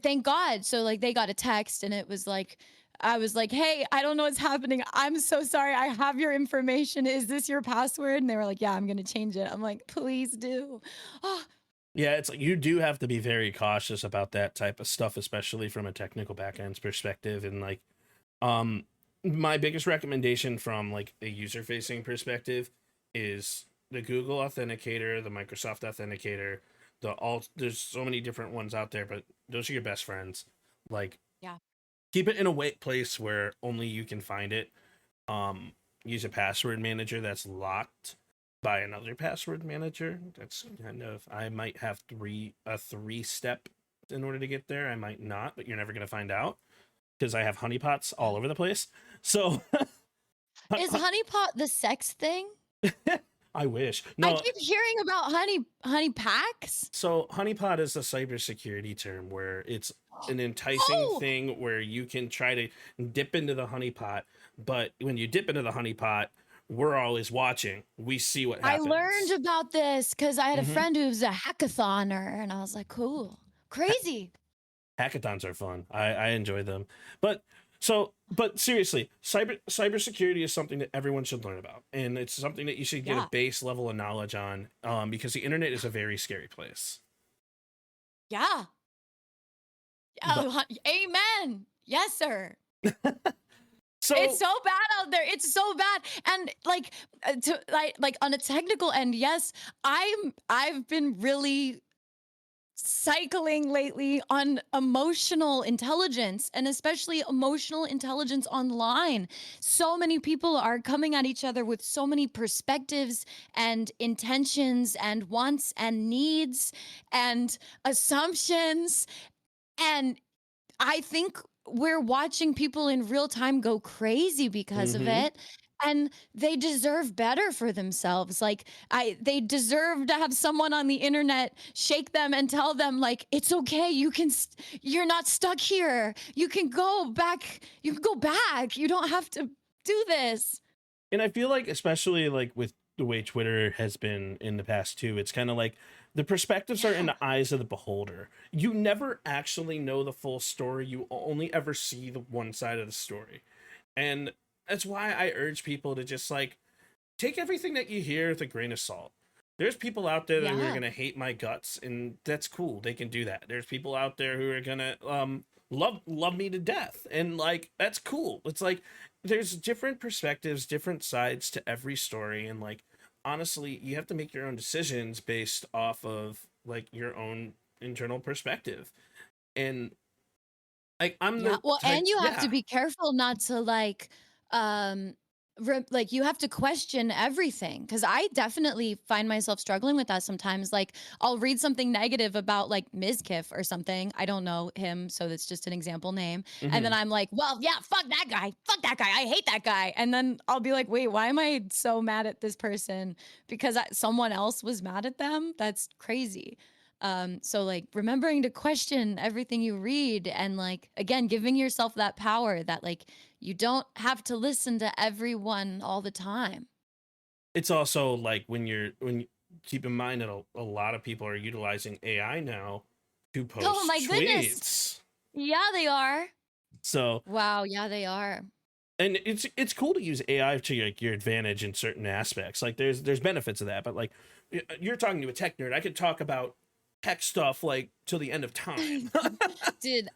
Thank God. So like they got a text and it was like, I was like, hey, I don't know what's happening. I'm so sorry. I have your information. Is this your password? And they were like, yeah, I'm going to change it. I'm like, please do. Oh, Yeah, it's like you do have to be very cautious about that type of stuff, especially from a technical backend perspective. And like, my biggest recommendation from like a user-facing perspective is the Google Authenticator, the Microsoft Authenticator, there's so many different ones out there, but those are your best friends. Like, yeah. Keep it in a place where only you can find it. Use a password manager that's locked by another password manager. That's kind of, I might have a 3-step in order to get there. I might not, but you're never going to find out because I have honeypots all over the place. So is honeypot the sex thing? I wish. No, I keep hearing about honey packs. So honeypot is a cybersecurity term where it's an enticing thing where you can try to dip into the honeypot, but when you dip into the honeypot, we're always watching. We see what happens. I learned about this because I had a friend who's a hackathoner, and I was like, cool, crazy. Hackathons are fun. I enjoy them. But seriously, cybersecurity is something that everyone should learn about, and it's something that you should get a base level of knowledge on, because the internet is a very scary place. Yeah. Oh, amen. Yes, sir. So it's so bad out there. It's so bad. And like like on a technical end, yes, I've been really cycling lately on emotional intelligence, and especially emotional intelligence online. So many people are coming at each other with so many perspectives and intentions and wants and needs and assumptions. And I think we're watching people in real time go crazy because of it. And they deserve better for themselves. Like they deserve to have someone on the internet shake them and tell them like, it's okay. You're not stuck here. You can go back. You can go back. You don't have to do this. And I feel like, especially like with the way Twitter has been in the past too, it's kind of like the perspectives are in the eyes of the beholder. You never actually know the full story. You only ever see the one side of the story. And that's why I urge people to just like take everything that you hear with a grain of salt. There's people out there that are going to hate my guts, and that's cool. They can do that. There's people out there who are going to love me to death, and like that's cool. It's like there's different perspectives, different sides to every story, and like honestly, you have to make your own decisions based off of like your own internal perspective. And like and you have to be careful not to like you have to question everything, because I definitely find myself struggling with that sometimes. Like I'll read something negative about like Mizkif or something. I don't know him, so that's just an example name. And then I'm like, well, yeah, fuck that guy, I hate that guy. And then I'll be like, wait, why am I so mad at this person? Because someone else was mad at them? That's crazy. So like remembering to question everything you read, and like, again, giving yourself that power that like you don't have to listen to everyone all the time. It's also like when you keep in mind that a lot of people are utilizing AI now to post tweets. Goodness. Yeah, they are. So wow, yeah, they are. And it's cool to use AI to like your advantage in certain aspects. Like there's benefits of that, but like you're talking to a tech nerd. I could talk about tech stuff like till the end of time. Dude,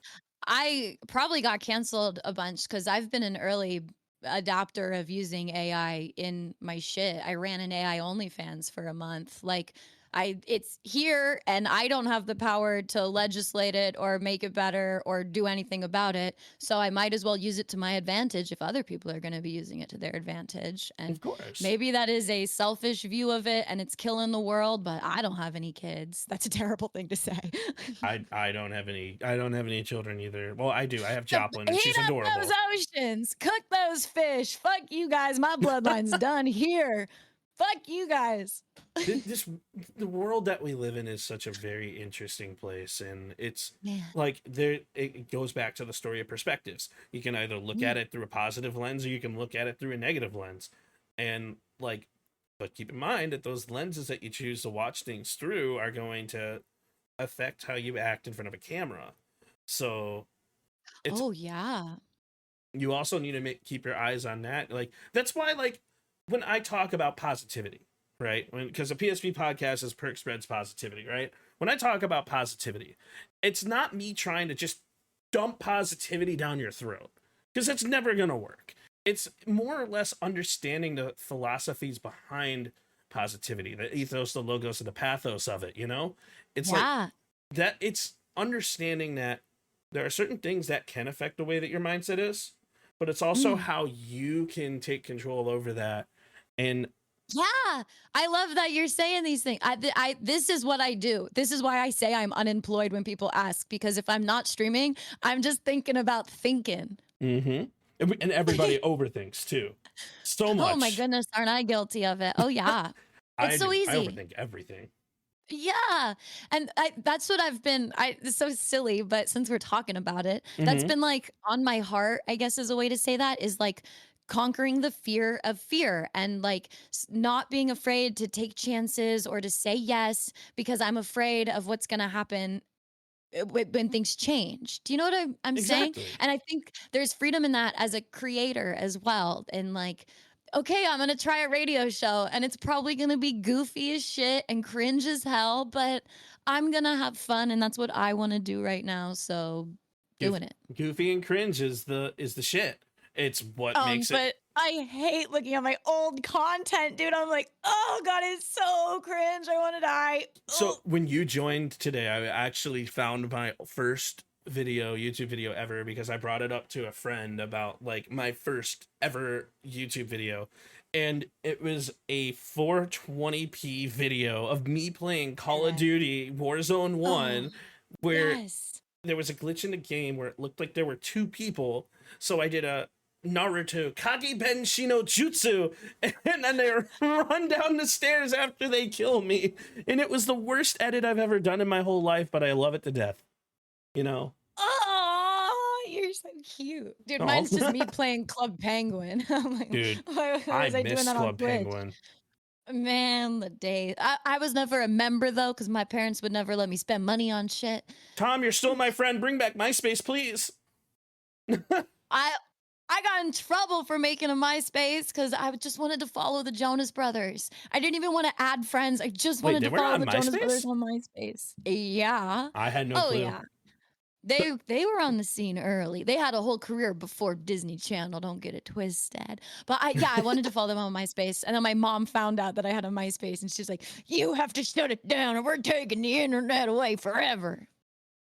I probably got canceled a bunch because I've been an early adopter of using AI in my shit. I ran an AI OnlyFans for a month. Like it's here and I don't have the power to legislate it or make it better or do anything about it. So I might as well use it to my advantage if other people are going to be using it to their advantage. And Of course. maybe that is a selfish view of it and it's killing the world, but I don't have any kids. That's a terrible thing to say. I don't have any children either. Well, I do. I have Joplin and Heat she's up adorable. those oceans. Cook those fish. Fuck you guys. My bloodline's done here. Fuck you guys. The world that we live in is such a very interesting place, and it's Yeah. like it goes back to the story of perspectives. You can either look at it through a positive lens or you can look at it through a negative lens. And like, but keep in mind that those lenses that you choose to watch things through are going to affect how you act in front of a camera. So it's Oh yeah. you also need to keep your eyes on that. Like, that's why, like, when I talk about positivity, right? Because the PSP podcast is Perk Spreads Positivity, right? When I talk about positivity, it's not me trying to just dump positivity down your throat, because it's never going to work. It's more or less understanding the philosophies behind positivity, the ethos, the logos, and the pathos of it, you know? It's like that. It's understanding that there are certain things that can affect the way that your mindset is, but it's also how you can take control over that. And yeah, I love that you're saying these things. This is what I do. This is why I say I'm unemployed when people ask, because if I'm not streaming, I'm just thinking about thinking. and everybody overthinks too, so much. Oh my goodness, aren't I guilty of it? Oh yeah, it's so easy. I overthink everything. Yeah. And that's what I've been, it's so silly, but since we're talking about it, that's been like on my heart, I guess is a way to say that, is like conquering the fear of fear and like not being afraid to take chances or to say yes because I'm afraid of what's going to happen when things change. Do you know what I'm saying? And I think there's freedom in that as a creator as well. And like, okay, I'm going to try a radio show and it's probably going to be goofy as shit and cringe as hell, but I'm going to have fun. And that's what I want to do right now. So doing it. Goofy and cringe is the shit. It's what makes it. But I hate looking at my old content, dude. I'm like, oh God, it's so cringe. I want to die. So when you joined today, I actually found my first YouTube video ever, because I brought it up to a friend about like my first ever YouTube video, and it was a 420p video of me playing Call of Duty Warzone 1, where there was a glitch in the game where it looked like there were two people. So I did a Naruto Kage Ben Shino Jutsu, and then they run down the stairs after they kill me, and it was the worst edit I've ever done in my whole life, but I love it to death, you know. Oh, you're so cute, dude. Mine's just me playing Club Penguin. Like, dude, I miss Club Penguin. Man, the day. I was never a member though, because my parents would never let me spend money on shit. Tom, you're still my friend. Bring back MySpace, please. I got in trouble for making a MySpace because I just wanted to follow the Jonas Brothers. I didn't even want to add friends. I just wanted to follow the Jonas Brothers on MySpace. Yeah. I had no clue. Oh yeah. They were on the scene early. They had a whole career before Disney Channel. Don't get it twisted. But I wanted to follow them on MySpace. And then my mom found out that I had a MySpace, and she's like, "You have to shut it down, or we're taking the internet away forever."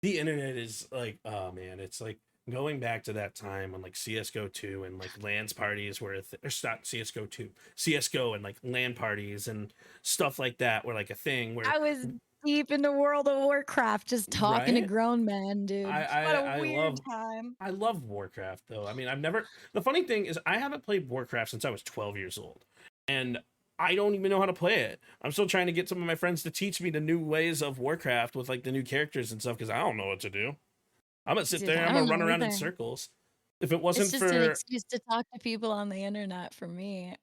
The internet is like, oh man, it's like going back to that time when like CSGO 2 and like LANs parties were, or not CSGO 2, CSGO and like LAN parties and stuff like that were like a thing where I was deep into World of Warcraft, just talking to grown men, dude. What a weird time. I love Warcraft though. I mean, the funny thing is I haven't played Warcraft since I was 12 years old, and I don't even know how to play it. I'm still trying to get some of my friends to teach me the new ways of Warcraft with like the new characters and stuff, because I don't know what to do. I'm gonna sit there and I'm gonna run around in circles. If it wasn't it's just an excuse to talk to people on the internet for me.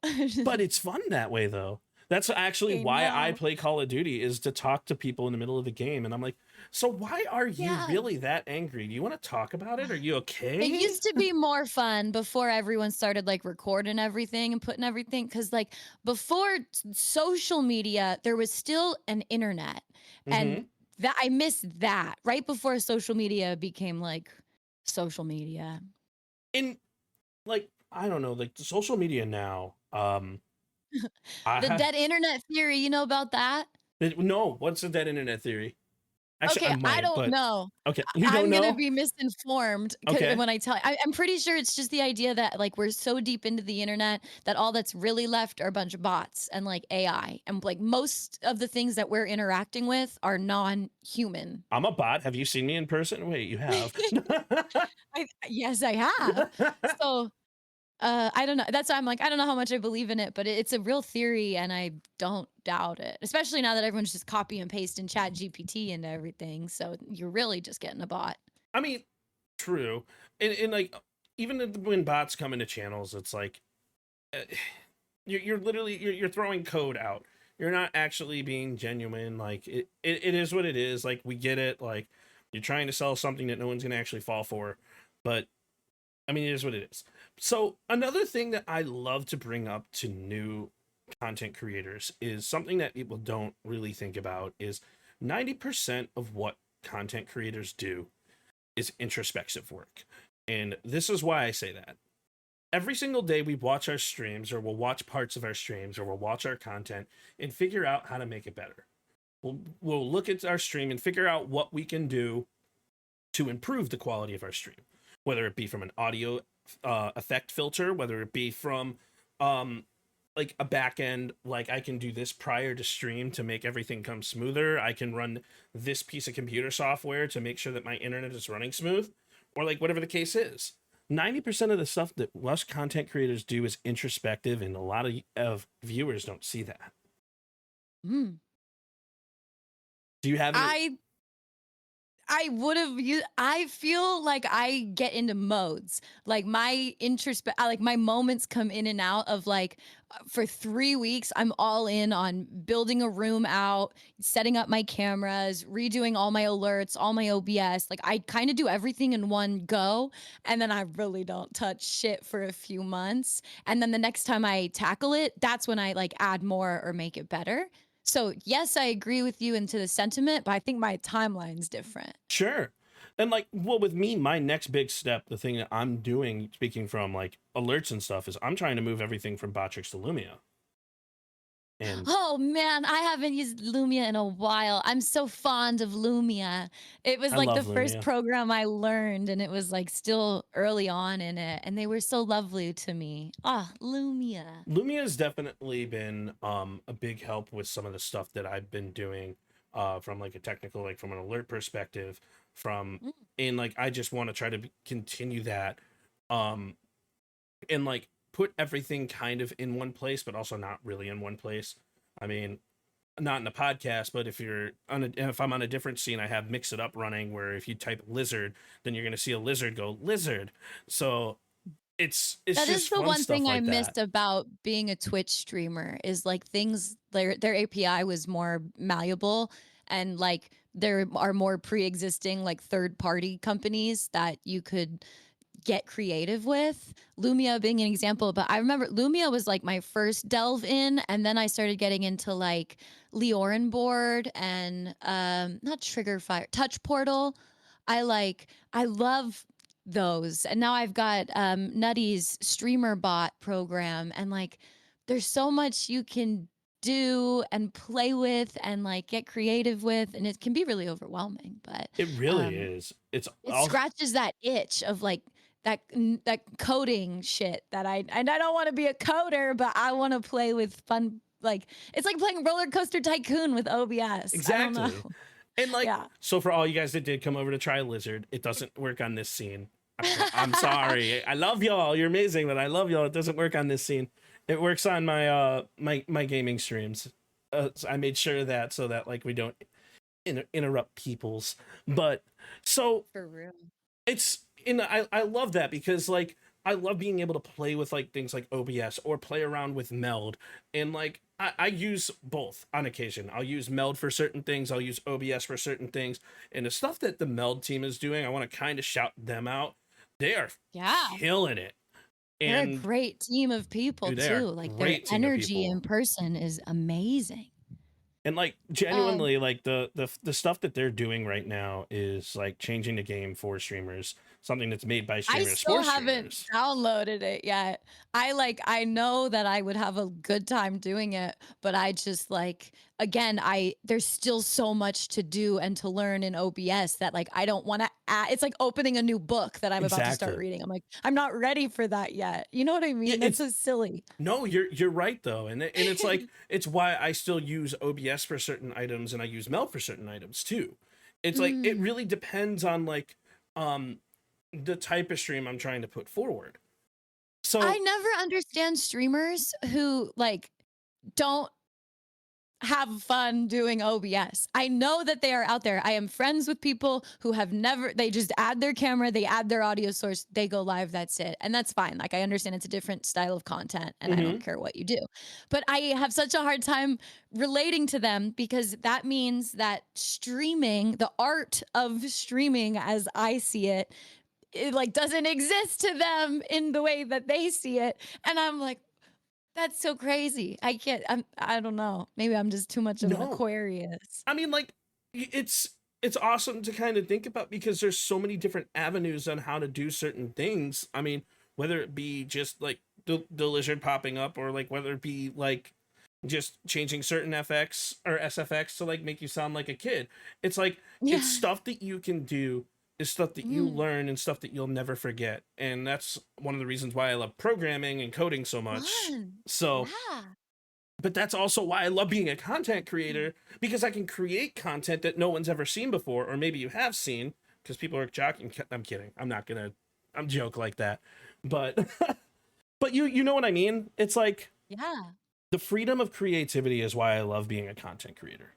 But it's fun that way though. That's actually why I play Call of Duty, is to talk to people in the middle of the game. And I'm like, so why are you really that angry? Do you want to talk about it? Are you okay? It used to be more fun before everyone started like recording everything and putting everything. Because like before social media, there was still an internet. And that I miss that right before social media became like social media. In like, I don't know, like the social media now, the dead internet theory, you know about that? No, what's the dead internet theory? Actually, Okay, I might, don't but know. okay, you don't I'm gonna know? be misinformed Okay. when I tell you. I'm pretty sure it's just the idea that like we're so deep into the internet that all that's really left are a bunch of bots and like AI, and like most of the things that we're interacting with are non-human. I'm a bot. Have you seen me in person? Wait, you have. Yes, I have. So I don't know. That's why I'm like, I don't know how much I believe in it, but it's a real theory and I don't doubt it. Especially now that everyone's just copy and paste and chat GPT into everything. So you're really just getting a bot. I mean, true. And like, even when bots come into channels, it's like, uh, you're literally, you're throwing code out. You're not actually being genuine. Like, it is what it is. Like, we get it. Like, you're trying to sell something that no one's going to actually fall for. But I mean, it is what it is. So another thing that I love to bring up to new content creators is something that people don't really think about is 90% of what content creators do is introspective work. And this is why I say that. Every single day we watch our streams, or we'll watch parts of our streams, or we'll watch our content and figure out how to make it better. We'll look at our stream and figure out what we can do to improve the quality of our stream, whether it be from an audio effect filter, whether it be from like a back end, like I can do this prior to stream to make everything come smoother. I can run this piece of computer software to make sure that my internet is running smooth, or like whatever the case is. 90% of the stuff that us content creators do is introspective, and a lot of viewers don't see that. Mm. Do you have any? I would have used, I feel like I get into modes. Like my like my moments come in and out of like for 3 weeks, I'm all in on building a room out, setting up my cameras, redoing all my alerts, all my OBS. Like I kind of do everything in one go. And then I really don't touch shit for a few months. And then the next time I tackle it, that's when I like add more or make it better. So yes, I agree with you into the sentiment, but I think my timeline's different. Sure. And like, well, with me, my next big step, the thing that I'm doing, speaking from like alerts and stuff, is I'm trying to move everything from Botrix to Lumia. And oh man, I haven't used Lumia in a while. I'm so fond of Lumia. It was I like the love first Lumia. program I learned, and it was like still early on in it, and they were so lovely to me. Ah, Lumia. Lumia has definitely been a big help with some of the stuff that I've been doing from like a technical, like from an alert perspective, from and like I just want to try to continue that and like put everything kind of in one place, but also not really in one place. I mean, not in a podcast, but if you're on if I'm on a different scene, I have Mix It Up running, where if you type lizard, then you're gonna see a lizard go lizard. So it's That just is the fun one stuff thing I like missed that. about being a Twitch streamer is like things their API was more malleable, and like there are more pre-existing like third-party companies that you could get creative with. Lumia being an example, but I remember Lumia was like my first delve in, and then I started getting into like Leorin board and not Trigger Fire, Touch Portal. I love those. And now I've got Nutty's streamer bot program, and like there's so much you can do and play with and like get creative with, and it can be really overwhelming, but It really is. It's it all scratches that itch of like that coding shit that and I don't want to be a coder, but I want to play with fun. Like it's like playing Roller Coaster Tycoon with OBS. exactly. I don't know. And like, Yeah. so for all you guys that did come over to try Lizard, it doesn't work on this scene. I'm sorry. I love y'all. You're amazing, but I love y'all. It doesn't work on this scene. It works on my my gaming streams. So I made sure of that so that like we don't interrupt people's. But so For real. it's I love that because like I love being able to play with like things like OBS or play around with Meld, and like I use both on occasion. I'll use Meld for certain things, I'll use OBS for certain things, and the stuff that the Meld team is doing, I want to kind of shout them out. They are killing it. And they're a great team of people dude, they are too. Like their great team of energy people. in person is amazing. And like genuinely, like the stuff that they're doing right now is like changing the game for streamers. something that's made by I streamers still for haven't streamers. downloaded it yet. I know that I would have a good time doing it, but I just like again, there's still so much to do and to learn in OBS that like I don't want to it's like opening a new book that I'm about to start Exactly. reading. I'm like, I'm not ready for that yet. You know what I mean? Yeah, That's so silly. No, you're right though, and it's like it's why I still use OBS for certain items and I use Meld for certain items too. It's like it really depends on like the type of stream I'm trying to put forward. So I never understand streamers who like don't have fun doing OBS. I know that they are out there. I am friends with people who have never, they just add their camera, they add their audio source, they go live, that's it. And that's fine. Like I understand it's a different style of content and I don't care what you do. But I have such a hard time relating to them because that means that streaming, the art of streaming as I see it like doesn't exist to them in the way that they see it. And I'm like, that's so crazy. I don't know. Maybe I'm just too much of an Aquarius. I mean, like, it's awesome to kind of think about because there's so many different avenues on how to do certain things. I mean, whether it be just like the lizard popping up or like whether it be like just changing certain FX or SFX to like make you sound like a kid. It's like, it's stuff that you can do. Is stuff that you learn and stuff that you'll never forget. And that's one of the reasons why I love programming and coding so much. So, but that's also why I love being a content creator because I can create content that no one's ever seen before, or maybe you have seen because people are joking. I'm kidding. I'm joke like that. But, but you know what I mean? It's like, the freedom of creativity is why I love being a content creator.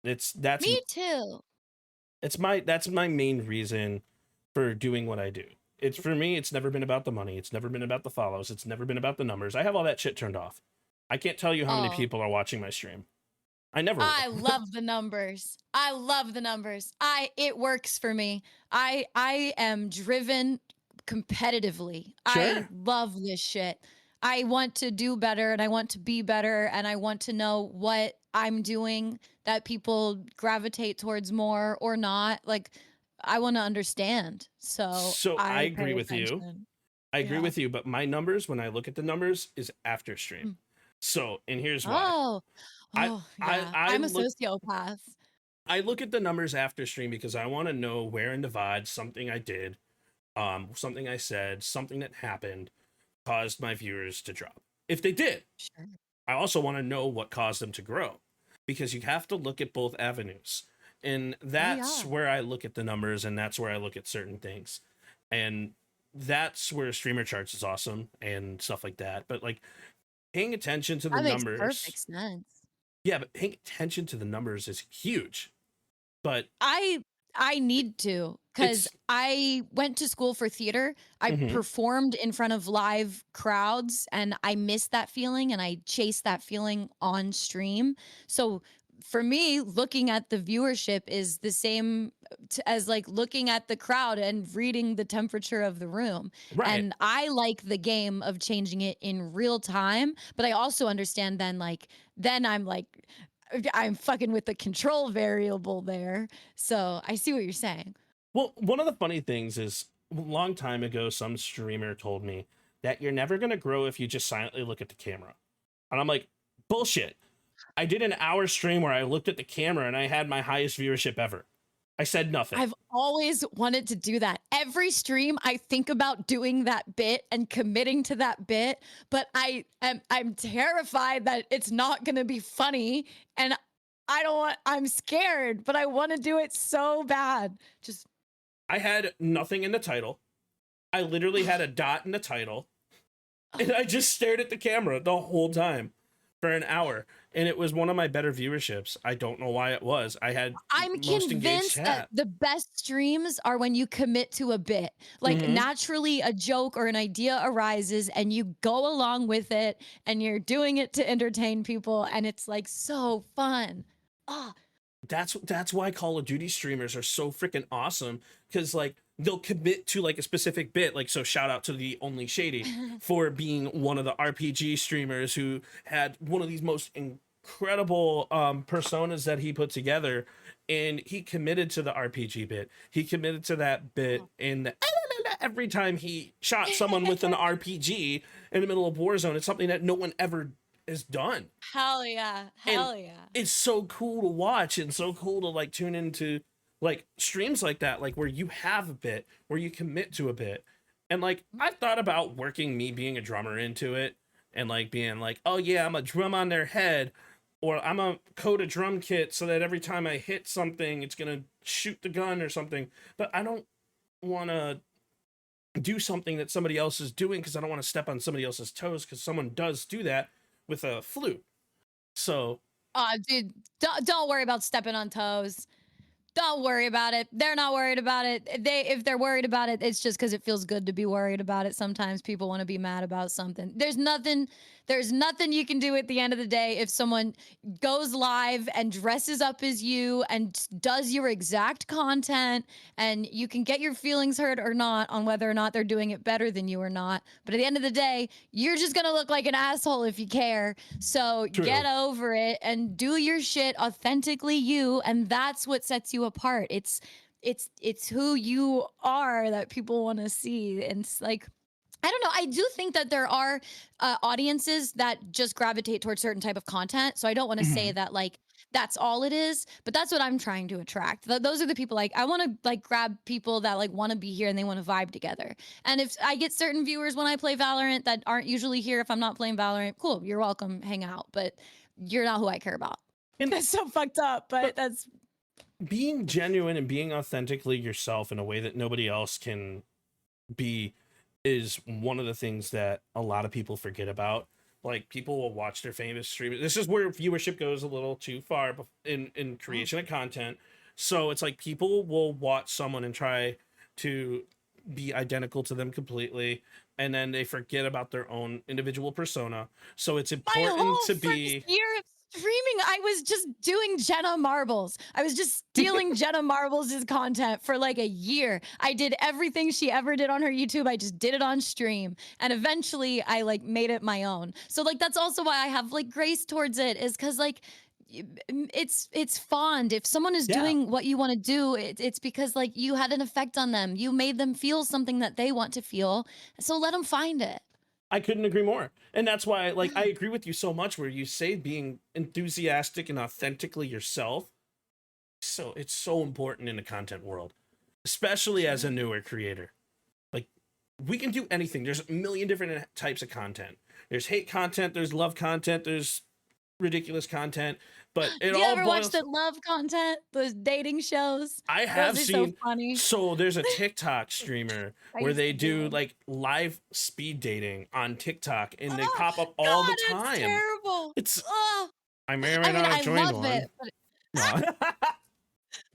That's me too. That's my main reason for doing what I do. It's for me, it's never been about the money. It's never been about the follows. It's never been about the numbers. I have all that shit turned off. I can't tell you how many people are watching my stream. I love the numbers. I love the numbers. It works for me. I am driven competitively. I love this shit. I want to do better and I want to be better and I want to know what I'm doing that people gravitate towards more or not. Like I want to understand. So I agree with you. I agree with you, but my numbers, when I look at the numbers, is after stream. So, and here's why. I'm a sociopath. I look at the numbers after stream because I want to know where in the VOD something I did, something I said, something that happened caused my viewers to drop. If they did, I also want to know what caused them to grow because you have to look at both avenues. And that's where I look at the numbers and that's where I look at certain things. And that's where streamer charts is awesome and stuff like that. But like paying attention to the numbers. Makes perfect sense. Yeah, but paying attention to the numbers is huge. But I need to because I went to school for theater. I performed in front of live crowds and I miss that feeling and I chase that feeling on stream. So for me, looking at the viewership is the same as like looking at the crowd and reading the temperature of the room. And I like the game of changing it in real time, but I also understand then I'm fucking with the control variable there. So I see what you're saying. Well, one of the funny things is a long time ago, some streamer told me that you're never going to grow if you just silently look at the camera. And I'm like, bullshit. I did an hour stream where I looked at the camera and I had my highest viewership ever. I said nothing. I've always wanted to do that. Every stream, I think about doing that bit and committing to that bit, but I'm terrified that it's not going to be funny, and I'm scared, but I want to do it so bad. I had nothing in the title. I literally had a dot in the title, and I just stared at the camera the whole time for an hour. And it was one of my better viewerships. I don't know why it was. I'm convinced that the best streams are when you commit to a bit. Like naturally a joke or an idea arises and you go along with it and you're doing it to entertain people and it's like so fun. That's why Call of Duty streamers are so freaking awesome, because like they'll commit to like a specific bit. Like, so shout out to the Only Shady for being one of the RPG streamers who had one of these most incredible personas that he put together, and he committed to the RPG bit. He committed to that bit in the every time he shot someone with an RPG in the middle of Warzone. It's something that no one ever has done. Hell yeah. Hell yeah. It's so cool to watch and so cool to like tune into like streams like that, like where you have a bit, where you commit to a bit. And like I've thought about working me being a drummer into it and like being like, oh yeah, I'm a drum on their head, or I'm a code a drum kit so that every time I hit something, it's gonna shoot the gun or something. But I don't want to do something that somebody else is doing because I don't want to step on somebody else's toes, because someone does do that with a flute. So Dude, don't worry about stepping on toes. Don't worry about it. They're not worried about it. If they're worried about it, it's just because it feels good to be worried about it. Sometimes people want to be mad about something. There's nothing you can do at the end of the day if someone goes live and dresses up as you and does your exact content, and you can get your feelings hurt or not on whether or not they're doing it better than you or not. But at the end of the day, you're just going to look like an asshole if you care. So True. Get over it and do your shit authentically you, and that's what sets you apart. It's who you are that people want to see. And it's like, I don't know. I do think that there are audiences that just gravitate towards certain type of content. So I don't want to say that like that's all it is, but that's what I'm trying to attract. Those are the people, like I want to like grab people that like want to be here and they want to vibe together. And if I get certain viewers when I play Valorant that aren't usually here if I'm not playing Valorant, cool, you're welcome, hang out, but you're not who I care about. And that's so fucked up, but that's being genuine and being authentically yourself in a way that nobody else can be is one of the things that a lot of people forget about. Like people will watch their famous streamers. This is where viewership goes a little too far in creation of content. So it's like people will watch someone and try to be identical to them completely, and then they forget about their own individual persona. So it's important to be streaming. I was just doing Jenna Marbles. I was just stealing Jenna Marbles' content for like a year. I did everything she ever did on her YouTube. I just did it on stream. And eventually I like made it my own. So like that's also why I have like grace towards it, is because like it's fond. If someone is doing what you want to do, it's because like you had an effect on them. You made them feel something that they want to feel. So let them find it. I couldn't agree more. And that's why, like, I agree with you so much where you say being enthusiastic and authentically yourself. So it's so important in the content world, especially as a newer creator. Like, we can do anything. There's a million different types of content. There's hate content, there's love content, there's ridiculous content, but it all you ever boils... watch the love content, those dating shows? I have seen. So funny. So there's a TikTok streamer where they do like live speed dating on TikTok, and they pop up all the time. It's terrible. It's I may or may not have joined one. It, but...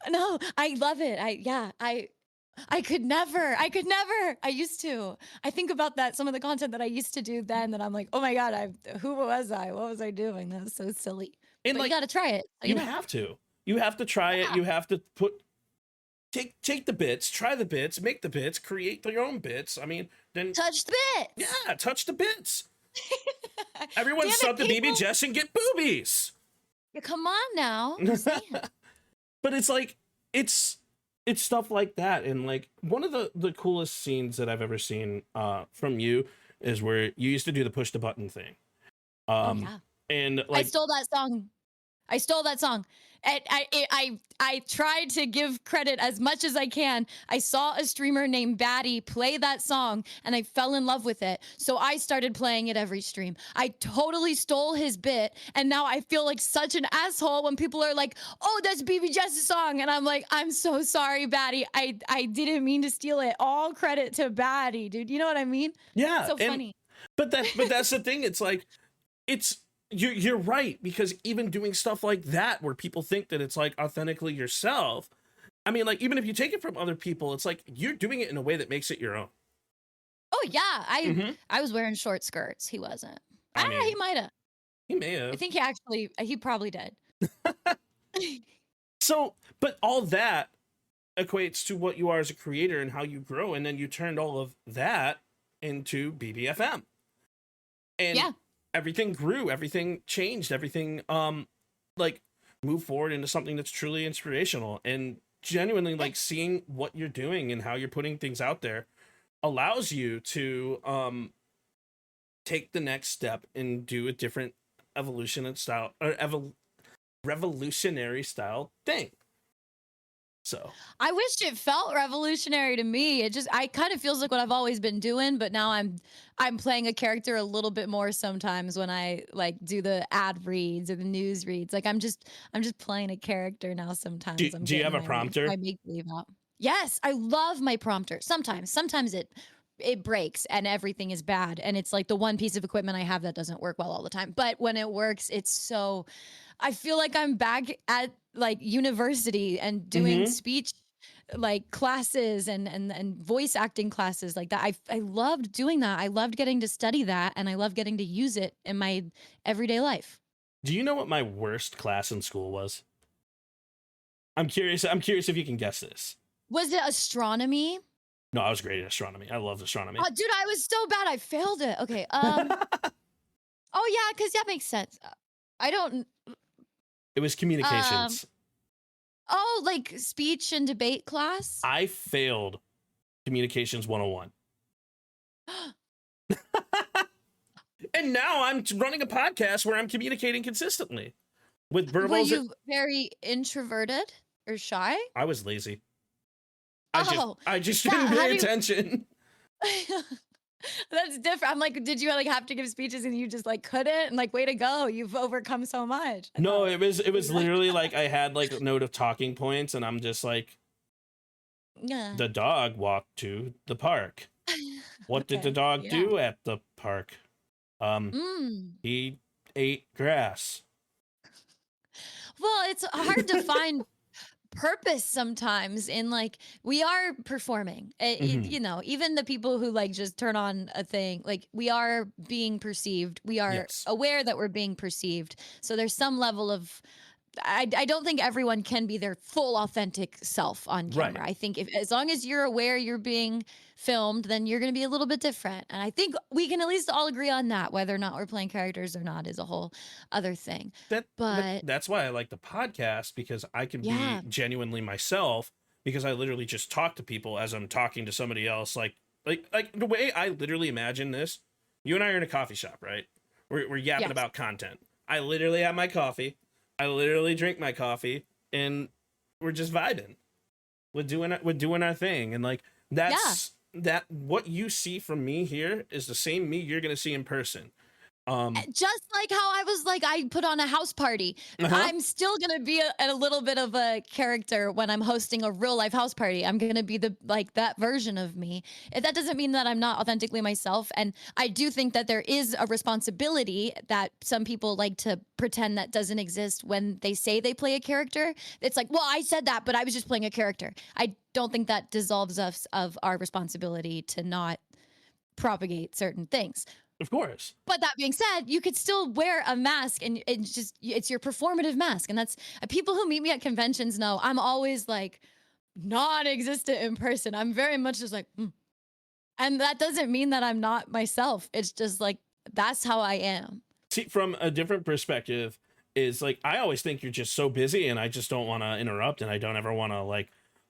No, I love it. I could never. I used to. I think about that, some of the content that I used to do then, that I'm like, oh my God, who was I? What was I doing? That was so silly. And like, you got to try it. You have to. You have to try it. You have to take the bits, try the bits, make the bits, create your own bits. I mean, then touch the bits. Yeah, touch the bits. Everyone sub to BB Jess and get boobies. Yeah, come on now. But it's like it's stuff like that. And like one of the coolest scenes that I've ever seen from you is where you used to do the push the button thing. And like, I stole that song. And I tried to give credit as much as I can. I saw a streamer named Batty play that song and I fell in love with it. So I started playing it every stream. I totally stole his bit, and now I feel like such an asshole when people are like, oh, that's BB Jess's song. And I'm like, I'm so sorry, Batty. I didn't mean to steal it. All credit to Batty, dude. You know what I mean? Yeah. So funny. But that's the thing. It's like, you're right, because even doing stuff like that where people think that it's like authentically yourself, I mean, like, even if you take it from other people, it's like you're doing it in a way that makes it your own. Oh yeah, I was wearing short skirts. He wasn't. I mean, he might have. He may have. I think he probably did. So, but all that equates to what you are as a creator and how you grow, and then you turned all of that into BBFM. And everything grew, everything changed, everything like moved forward into something that's truly inspirational, and genuinely like seeing what you're doing and how you're putting things out there allows you to take the next step and do a different evolution and style or revolutionary style thing. So I wish it felt revolutionary to me. I kind of feels like what I've always been doing, but now I'm playing a character a little bit more sometimes when I like do the ad reads or the news reads. Like I'm just playing a character now sometimes. Do you have a prompter? My make believe out. Yes, I love my prompter. Sometimes it breaks and everything is bad and it's like the one piece of equipment I have that doesn't work well all the time. But when it works, I feel like I'm back at like university and doing speech like classes and voice acting classes like that. I loved doing that. I loved getting to study that and I love getting to use it in my everyday life. Do you know what my worst class in school was? I'm curious if you can guess this. Was it astronomy? No, I was great at astronomy. I loved astronomy. Oh, dude, I was so bad. I failed it. Okay. Oh yeah, because that makes sense. I don't. It was communications. Oh, like speech and debate class? I failed communications 101. And now I'm running a podcast where I'm communicating consistently with verbals. Were you very introverted or shy? I was lazy. I just didn't pay attention. That's different. I'm like, did you like have to give speeches and you just like couldn't? And like, way to go, you've overcome so much. No, it was literally like I had like a note of talking points, and I'm just like, yeah. The dog walked to the park. What did the dog do at the park? He ate grass. Well, it's hard to find purpose sometimes in like we are performing you know, even the people who like just turn on a thing, like we are being perceived, we are aware that we're being perceived, so there's some level of I don't think everyone can be their full authentic self on camera. Right. I think as long as you're aware you're being filmed, then you're going to be a little bit different. And I think we can at least all agree on that. Whether or not we're playing characters or not is a whole other thing. But that's why I like the podcast, because I can be genuinely myself, because I literally just talk to people as I'm talking to somebody else. Like the way I literally imagine this, you and I are in a coffee shop, right? We're yapping about content. I literally have my coffee. I literally drink my coffee and we're just vibing. We're doing our thing. And like, that's that what you see from me here is the same me you're going to see in person. Just like how I was like, I put on a house party. I'm still going to be a little bit of a character when I'm hosting a real life house party. I'm going to be that version of me. That doesn't mean that I'm not authentically myself. And I do think that there is a responsibility that some people like to pretend that doesn't exist when they say they play a character. It's like, well, I said that, but I was just playing a character. I don't think that dissolves us of our responsibility to not propagate certain things. Of course. But that being said, you could still wear a mask and it's your performative mask. And that's people who meet me at conventions know I'm always like non-existent in person. I'm very much just like, and that doesn't mean that I'm not myself. It's just like, that's how I am. See, from a different perspective is like, I always think you're just so busy and I just don't want to interrupt. And I don't ever want to like,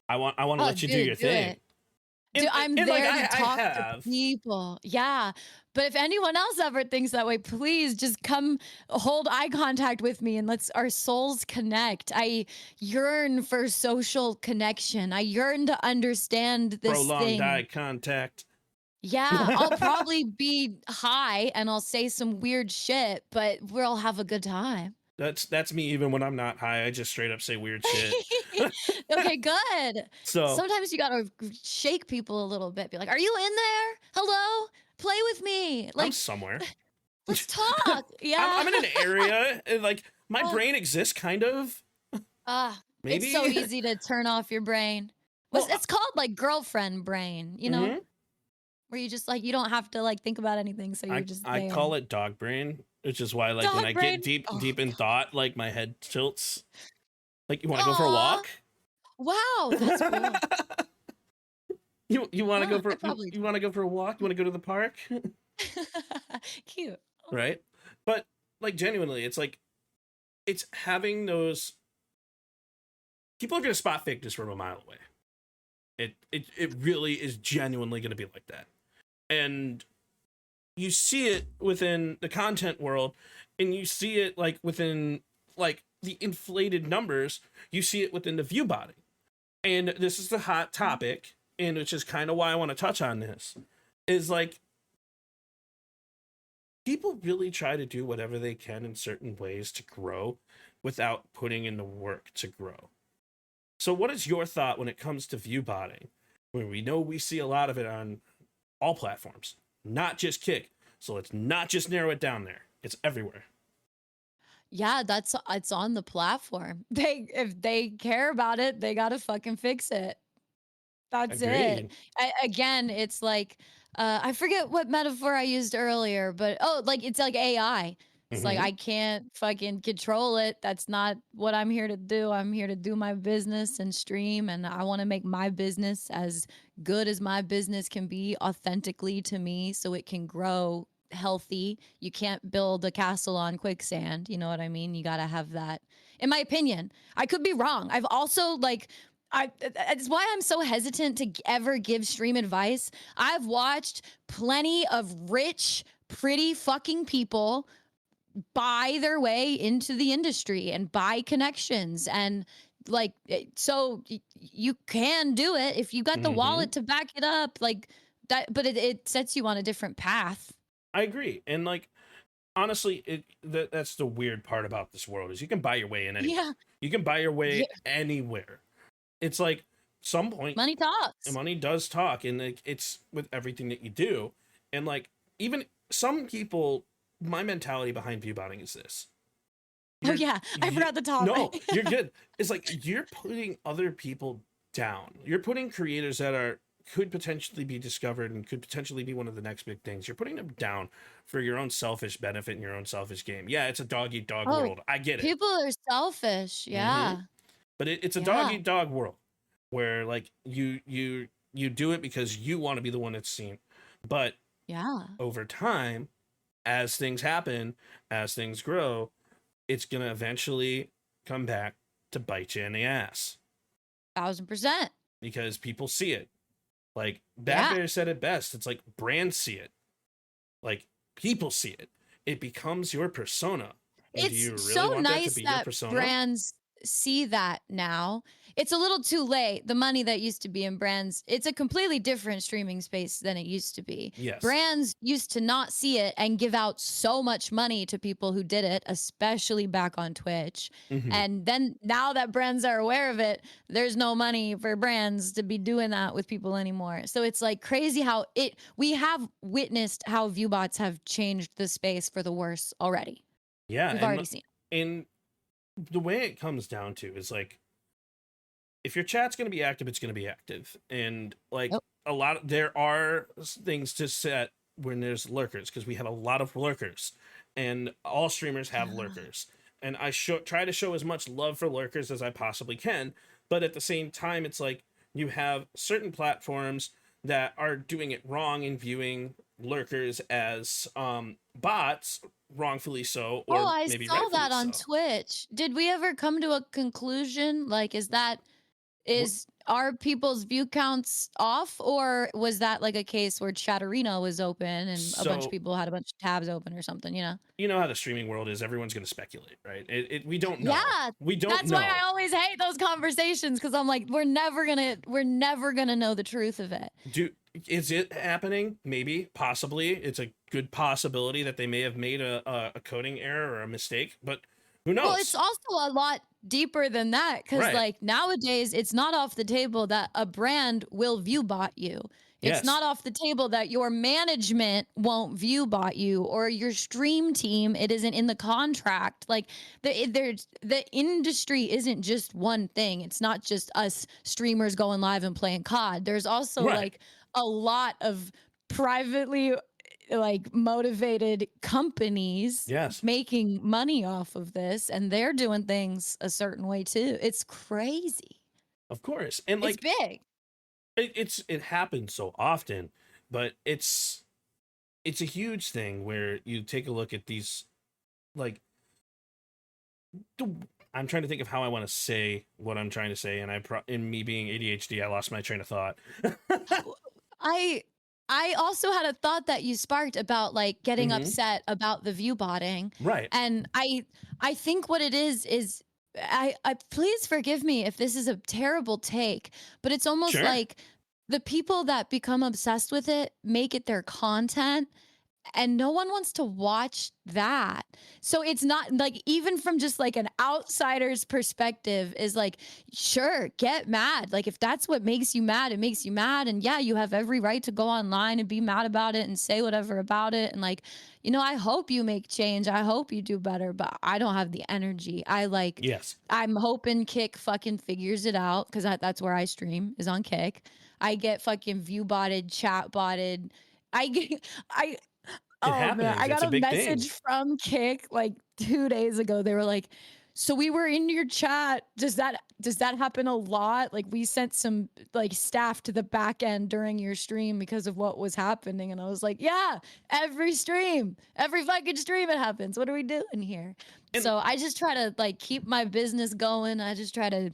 I want to let you do your thing. Dude, I'm there to talk to people. Yeah. But if anyone else ever thinks that way, please just come hold eye contact with me and let's our souls connect. I yearn for social connection. I yearn to understand this prolonged eye contact. Yeah, I'll probably be high and I'll say some weird shit, but we'll have a good time. That's me even when I'm not high. I just straight up say weird shit. Okay, good. So sometimes you gotta shake people a little bit. Be like, "Are you in there? Hello, play with me." Like I'm somewhere. Let's talk. Yeah, I'm in an area. Like my brain exists, kind of. Maybe it's so easy to turn off your brain. Well, it's called like girlfriend brain. You know, where you just like you don't have to like think about anything. So you I call it dog brain. Which is why, like, when I get deep in thought, like, my head tilts. Like, you want to go for a walk? Wow, that's cool. You want to go for you want to go for a walk? You want to go to the park? Cute, right? But like, genuinely, it's like it's having those. People are gonna spot fakeness from a mile away. It really is genuinely gonna be like that. And you see it within the content world, and you see it like within like the inflated numbers. You see it within the view botting. And this is the hot topic, and which is kind of why I want to touch on this, is like people really try to do whatever they can in certain ways to grow without putting in the work to grow. So what is your thought when it comes to view botting? Where we know we see a lot of it on all platforms, not just Kick. So let's not just narrow it down there. It's everywhere. Yeah, it's on the platform. If they care about it, they gotta fucking fix it. That's it. Agreed. Again, it's like I forget what metaphor I used earlier, but like it's like AI. It's like Mhm. I can't fucking control it. That's not what I'm here to do. I'm here to do my business and stream, and I want to make my business as good as my business can be authentically to me so it can grow healthy. You can't build a castle on quicksand. You know what I mean? You got to have that. In my opinion, I could be wrong. I've also like it's why I'm so hesitant to ever give stream advice. I've watched plenty of rich, pretty fucking people buy their way into the industry and buy connections and like so you can do it if you got the Mhm. wallet to back it up like that, but it sets you on a different path. I agree. And like honestly, that's the weird part about this world is you can buy your way in anywhere. Yeah. You can buy your Yeah. way anywhere. It's like some point Money talks. money does talk, and like it's with everything that you do. And like even some people, my mentality behind view botting is this. Oh yeah, I you- forgot the topic. No, you're good. It's like you're putting other people down. You're putting creators that are could potentially be discovered and could potentially be one of the next big things. You're putting them down for your own selfish benefit and your own selfish game. Yeah, it's a dog eat dog Oh, world. I get it. people are selfish. Yeah. But it's a dog Yeah. eat dog world where like you do it because you want to be the one that's seen. But Yeah. over time, as things happen, as things grow, it's gonna eventually come back to bite you in the ass 1000%. because people see it. Like Bad Yeah. Bear said it best. It's like brands see it, like people see it. It becomes your persona. And do you It's really so want that to nice be your that persona? brands see that now. It's a little too late. The money that used to be in brands, it's a completely different streaming space than it used to be. Yes. Brands used to not see it and give out so much money to people who did it, especially back on Twitch. Mhm. And then now that brands are aware of it, there's no money for brands to be doing that with people anymore. So it's like crazy how we have witnessed how viewbots have changed the space for the worse already. Yeah, We've and already seen it. and the way it comes down to is like if your chat's going to be active, it's going to be active. And like Yep. there are things to set when there's lurkers because we have a lot of lurkers and all streamers have lurkers. And I try to show as much love for lurkers as I possibly can. But at the same time, it's like you have certain platforms that are doing it wrong and viewing lurkers as bots, wrongfully so, or Oh, I maybe saw that rightfully on so. Twitch. Did we ever come to a conclusion? Like, are people's view counts off, or was that like a case where Chatterino was open and a bunch of So people had a bunch of tabs open or something? You know? you know how the streaming world is. Everyone's going to speculate, right? We don't know. Yeah, We don't that's know. why I always hate those conversations because I'm like, we're never gonna know the truth of it. Is it happening? Maybe, possibly. It's a good possibility that they may have made a coding error or a mistake, but who knows? Well, it's also a lot deeper than that because, Right. like, nowadays it's not off the table that a brand will view bot you. It's Yes. not off the table that your management won't view bot you or your stream team. It isn't in the contract. Like, the industry isn't just one thing. It's not just us streamers going live and playing COD. There's also Right. like a lot of privately like motivated companies Yes. making money off of this, and they're doing things a certain way too. It's crazy. Of course. And like It's big. it happens so often, but it's a huge thing where you take a look at these like I'm trying to think of how I want to say what I'm trying to say, and in me being ADHD, I lost my train of thought. I also had a thought that you sparked about like getting Mm-hmm. upset about the view botting. Right. And I think what it is I please forgive me if this is a terrible take, but it's almost Sure. like the people that become obsessed with it make it their content and no one wants to watch that. So it's not like, even from just like an outsider's perspective, is like, sure, get mad. Like if that's what makes you mad, it makes you mad. And yeah, you have every right to go online and be mad about it and say whatever about it. And like, you know, I hope you make change. I hope you do better, but I don't have the energy. Yes. I'm hoping Kick fucking figures it out, because that's where I stream, is on Kick. I get fucking view botted, chat botted. I get, I, Oh man, I It's got a a big thing. message from Kick like 2 days ago. They were like, "So we were in your chat. Does that happen a lot? Like we sent some like staff to the back end during your stream because of what was happening." And I was like, "Yeah, every stream, every fucking stream it happens. What are we doing here?" And- So I just try to like keep my business going. I just try to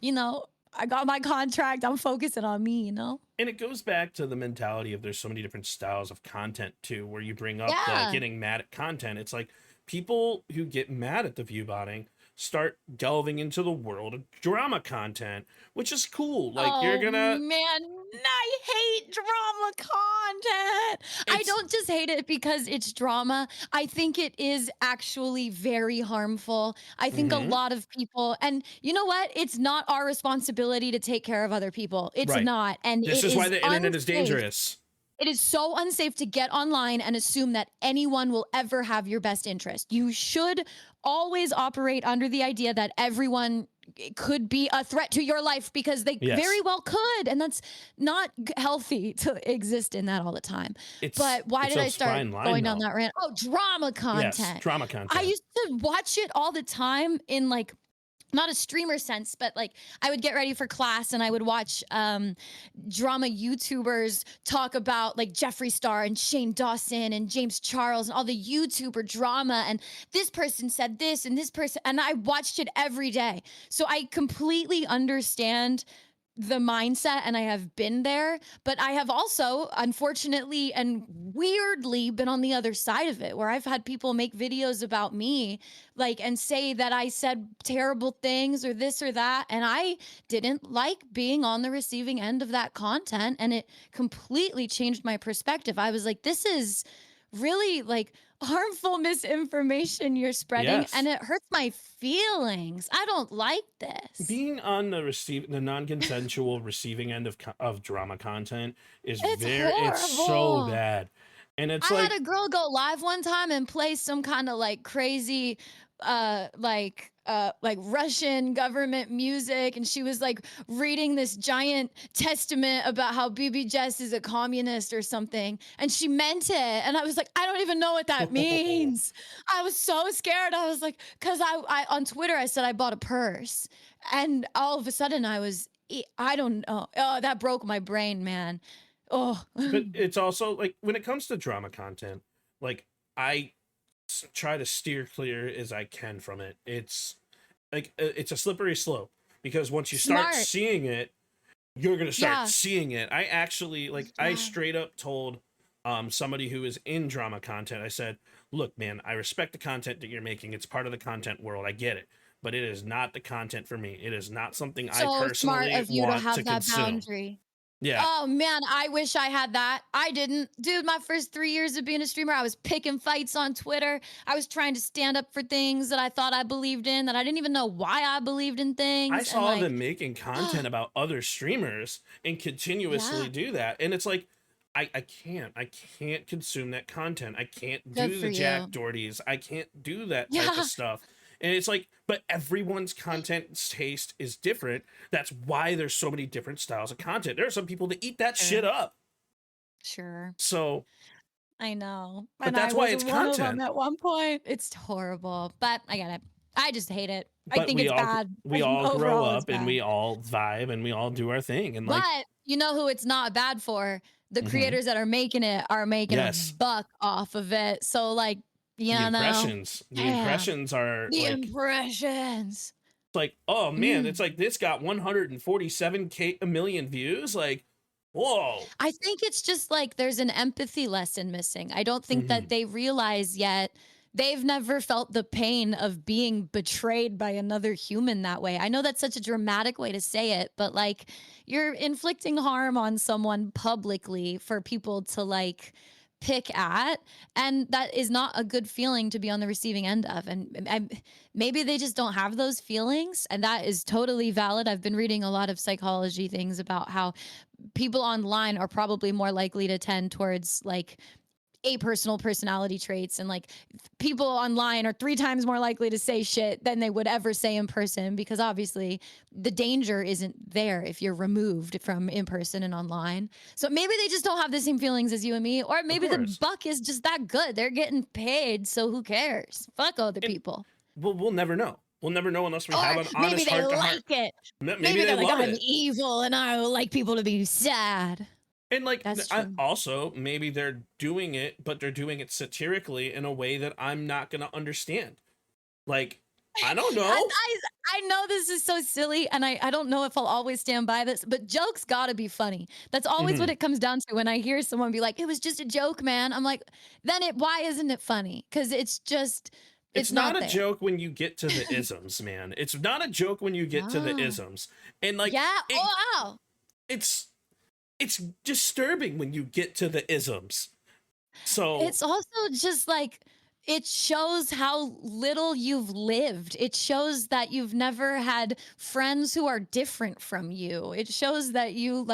you know, I got my contract. I'm focusing on me, you know? And it goes back to the mentality of there's so many different styles of content too, where you bring up the Yeah. getting mad at content. It's like people who get mad at the view botting start delving into the world of drama content, which is cool. Like you're gonna Man, I hate drama content. I It's- don't just hate it because it's drama. I think it is actually very harmful. I think a Mhm. lot of people, and you know what? It's not our responsibility to take care of other people. It's Right. not. And This it is why the internet is unsafe. dangerous. It is so unsafe to get online and assume that anyone will ever have your best interest. You should always operate under the idea that everyone could be a threat to your life, because they Yes. very well could. And that's not healthy to exist in that all the time. But why it's did a I start fine line, going down though. that rant? Oh, drama content. Yes, drama content. I used to watch it all the time in like, not a streamer sense, but like I would get ready for class and I would watch drama YouTubers talk about like Jeffree Star and Shane Dawson and James Charles and all the YouTuber drama. And this person said this and this person, and I watched it every day. So I completely understand the mindset and I have been there, but I have also, unfortunately and weirdly, been on the other side of it, where I've had people make videos about me like and say that I said terrible things or this or that, and I didn't like being on the receiving end of that content, and it completely changed my perspective. I was like, this is really like harmful misinformation you're spreading, Yes. and it hurts my feelings. I don't like this. Being on the non-consensual receiving end of drama content is It's it's so horrible. bad. And it's I like had a girl go live one time and play some kind of like crazy like Russian government music, and she was like reading this giant testament about how BB Jess is a communist or something, and she meant it, and I was like, I don't even know what that means. I was so scared. I was like, because I on Twitter I said I bought a purse, and all of a sudden I don't know. Oh, that broke my brain, man. Oh. but it's also like when it comes to drama content, like I try to steer clear as I can from it. It's like it's a slippery slope, because once you start Smart. seeing it, you're gonna start Yeah. seeing it. I actually I Yeah. straight up told somebody who is in drama content, I said, look, man, I respect the content that you're making. It's part of the content world. I get it. But it is not the content for me. It is not something I So personally smart of you to want have to that consume. boundary. Yeah. Oh man, I wish I had that. I didn't. Dude, my first 3 years of being a streamer, I was picking fights on Twitter. I was trying to stand up for things that I thought I believed in, that I didn't even know why I believed in things. I and, saw like, them making content about other streamers and continuously Yeah. do that. And it's like, I can't consume that content. I can't Good do for the Jack you. Dohertys. I can't do that type Yeah. of stuff. And it's like, but everyone's content taste is different. That's why there's so many different styles of content. There are some people that eat that Sure. shit up. Sure. So, I know. But And that's I why was it's one of them content. at one point. It's horrible, but I get it. I just hate it. I but think we it's all bad. we all grow Overall, it's up and we bad. all vibe and we all do our thing. And like, But you know who it's not bad for? The Mhm. creators that are making it are making Yes. a buck off of it. So like, you the know, impressions, are the like, impressions. like, oh man, Mm. it's like this got 147 million views. Like, Whoa. I think it's just like there's an empathy lesson missing. I don't think that they realize yet. They've never felt the pain of being betrayed by another human that way. I know that's such a dramatic way to say it, but like you're inflicting harm on someone publicly for people to like pick at, and that is not a good feeling to be on the receiving end of. And maybe they just don't have those feelings, and that is totally valid. I've been reading a lot of psychology things about how people online are probably more likely to tend towards like apersonal personality traits, and like people online are 3 times more likely to say shit than they would ever say in person, because obviously the danger isn't there if you're removed from in person and online. So maybe they just don't have the same feelings as you and me, or maybe the buck is just that good. They're getting paid, so who cares? Fuck other people. We'll never know. We'll never know unless we have an honest maybe they heart-to-heart. like it. Maybe they're they like, love I'm it. evil and I like people to be sad. And like, That's also maybe they're doing it, but they're doing it satirically in a way that I'm not gonna understand. Like, I don't know. I know this is so silly, and I don't know if I'll always stand by this, but jokes gotta be funny. That's always what it comes down to when I hear someone be like, it was just a joke, man. I'm like, then why isn't it funny? Because it's just, it's not a there. joke when you get to the isms, man. It's not a joke when you get to the isms. And like, wow. It's disturbing when you get to the isms. So it's also just like, it shows how little you've lived. It shows that you've never had friends who are different from you. It shows that you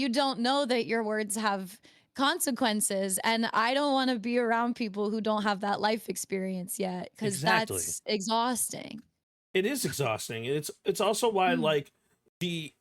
don't know that your words have consequences. And I don't want to be around people who don't have that life experience yet, because that's exhausting. It is exhausting. It's also why like the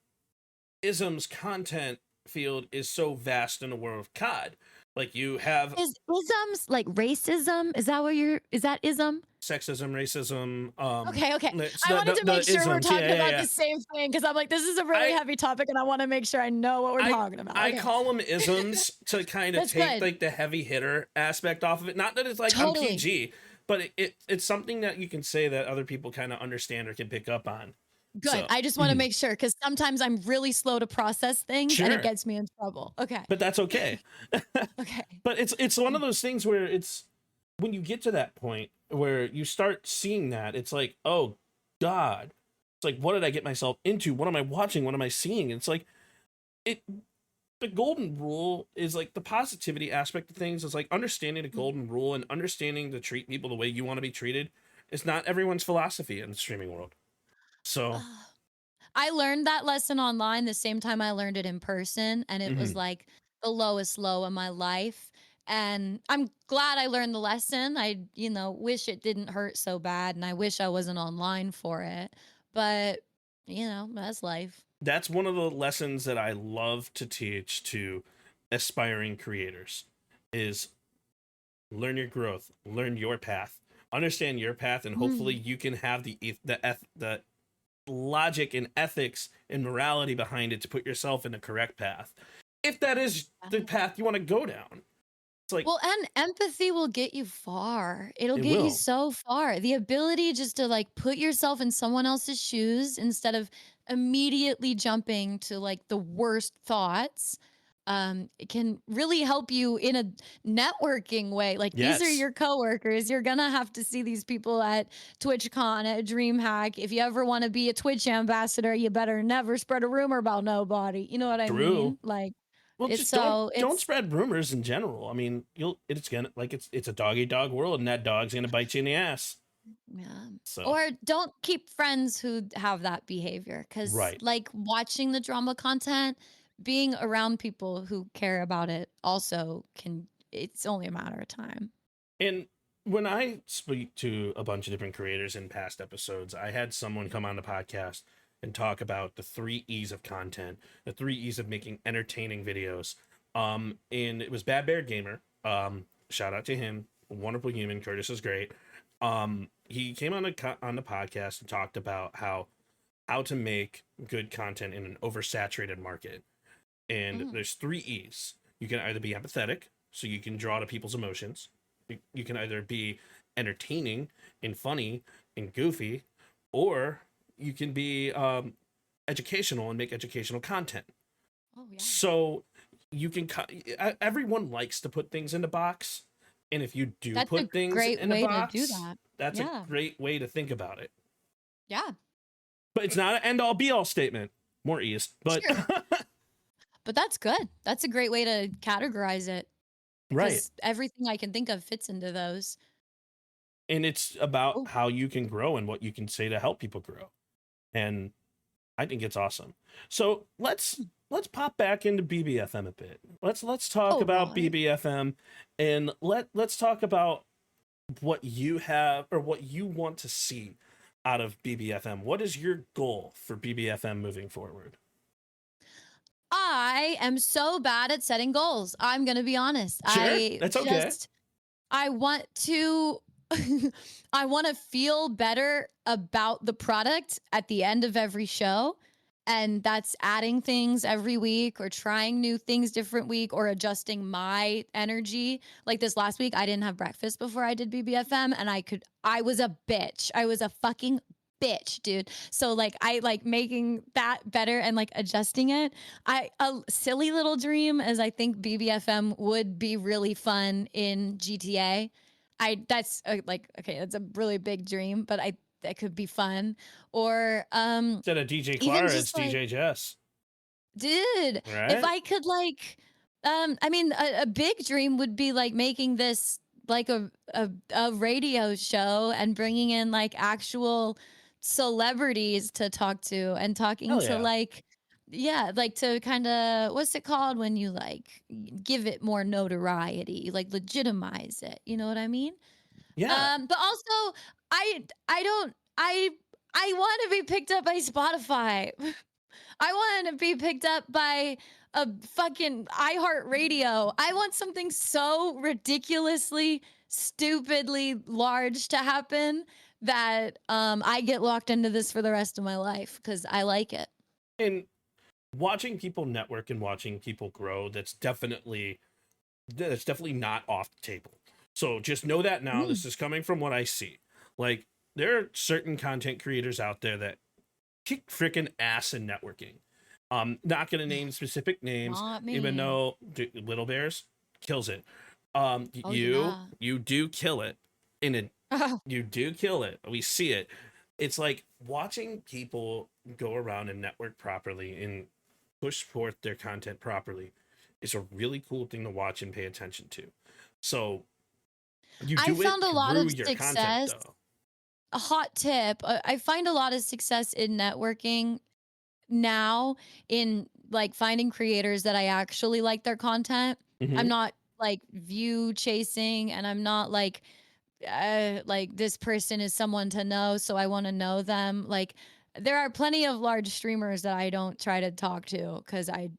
isms content field is so vast in the world of COD. Like you have isms like racism. Is that ism? Sexism, racism. Okay. I wanted to make sure we're talking about the same thing, because I'm like, this is a really heavy topic, and I want to make sure I know what we're talking about. I call them isms to kind of take like the heavy hitter aspect off of it. Not that it's like I'm PG, but it's something that you can say that other people kind of understand or can pick up on. Good. So, I just want to make sure, because sometimes I'm really slow to process things and it gets me in trouble. Okay. But that's okay. Okay. But it's one of those things where it's when you get to that point where you start seeing that, it's like, oh God. It's like, what did I get myself into? What am I watching? What am I seeing? It's like the golden rule is like the positivity aspect of things is like understanding the golden rule and understanding to treat people the way you want to be treated is not everyone's philosophy in the streaming world. So I learned that lesson online the same time I learned it in person, and it was like the lowest low in my life. And I'm glad I learned the lesson. I, wish it didn't hurt so bad, and I wish I wasn't online for it. But, that's life. That's one of the lessons that I love to teach to aspiring creators is learn your growth, learn your path, understand your path, and hopefully you can have the logic and ethics and morality behind it to put yourself in the correct path, if that is the path you want to go down. It's like, well, and empathy will get you far. It'll get you so far. The ability just to like put yourself in someone else's shoes instead of immediately jumping to like the worst thoughts, it can really help you in a networking way. Like these are your coworkers. You're gonna have to see these people at TwitchCon, at DreamHack. If you ever want to be a Twitch ambassador, you better never spread a rumor about nobody. You know what I mean? Like, well, just don't spread rumors in general. I mean, it's a dog eat dog world, and that dog's gonna bite you in the ass. Yeah. So. Or don't keep friends who have that behavior, because like watching the drama content, being around people who care about it also it's only a matter of time. And when I speak to a bunch of different creators in past episodes, I had someone come on the podcast and talk about the 3 E's of content, the 3 E's of making entertaining videos. And it was Bad Bear Gamer. Shout out to him. Wonderful human. Curtis is great. He came on the podcast and talked about how to make good content in an oversaturated market. And there's 3 E's. You can either be empathetic, so you can draw to people's emotions. You can either be entertaining and funny and goofy, or you can be educational and make educational content. Oh yeah. So you can everyone likes to put things into box, and if you do That's a put things great in a way to do box, that. that's a Yeah. great way to think about it. Yeah. But it's not an end all be all statement. More ease, but Sure. But that's good. That's a great way to categorize it right. because everything I can think of fits into those. And it's about Oh, how you can grow and what you can say to help people grow. And I think it's awesome. So let's pop back into BBFM a bit. Let's talk oh, about right. BBFM, and let's talk about what you have or what you want to see out of BBFM. What is your goal for BBFM moving forward? I am so bad at setting goals. I'm going to be honest. Sure, that's okay. I want to I want to feel better about the product at the end of every show. And that's adding things every week or trying new things different week or adjusting my energy. Like this last week, I didn't have breakfast before I did BBFM and I was a bitch. I was a fucking bitch, dude. So like I like making that better and like adjusting it. A silly little dream is I think BBFM would be really fun in GTA. That's like okay, that's a really big dream, but I that could be fun. Or Instead of DJ even Clara, it's just like DJ Jess. dude, Right? if I could like I mean a big dream would be like making this like a radio show and bringing in like actual celebrities to talk to and talking Hell to yeah. like yeah, like to kind of what's it called when you like give it more notoriety, like legitimize it. You know what I mean? Yeah. But also I don't I want to be picked up by Spotify. I want to be picked up by a fucking iHeartRadio. I want something so ridiculously, stupidly large to happen that I get locked into this for the rest of my life because I like it. And watching people network and watching people grow, that's definitely not off the table. So just know that now. This is coming from what I see. Like there are certain content creators out there that kick freaking ass in networking. Not gonna name specific names, Not me. even though Little Bears kills it. Oh, yeah. You do kill it, you do kill it. We see it. It's like watching people go around and network properly and push forth their content properly is a really cool thing to watch and pay attention to. So you do I found a lot through of your success. content, though. A hot tip. I find a lot of success in networking now in like finding creators that I actually like their content. I'm not like view chasing and I'm not like this person is someone to know so I want to know them. Like there are plenty of large streamers that I don't try to talk to cuz I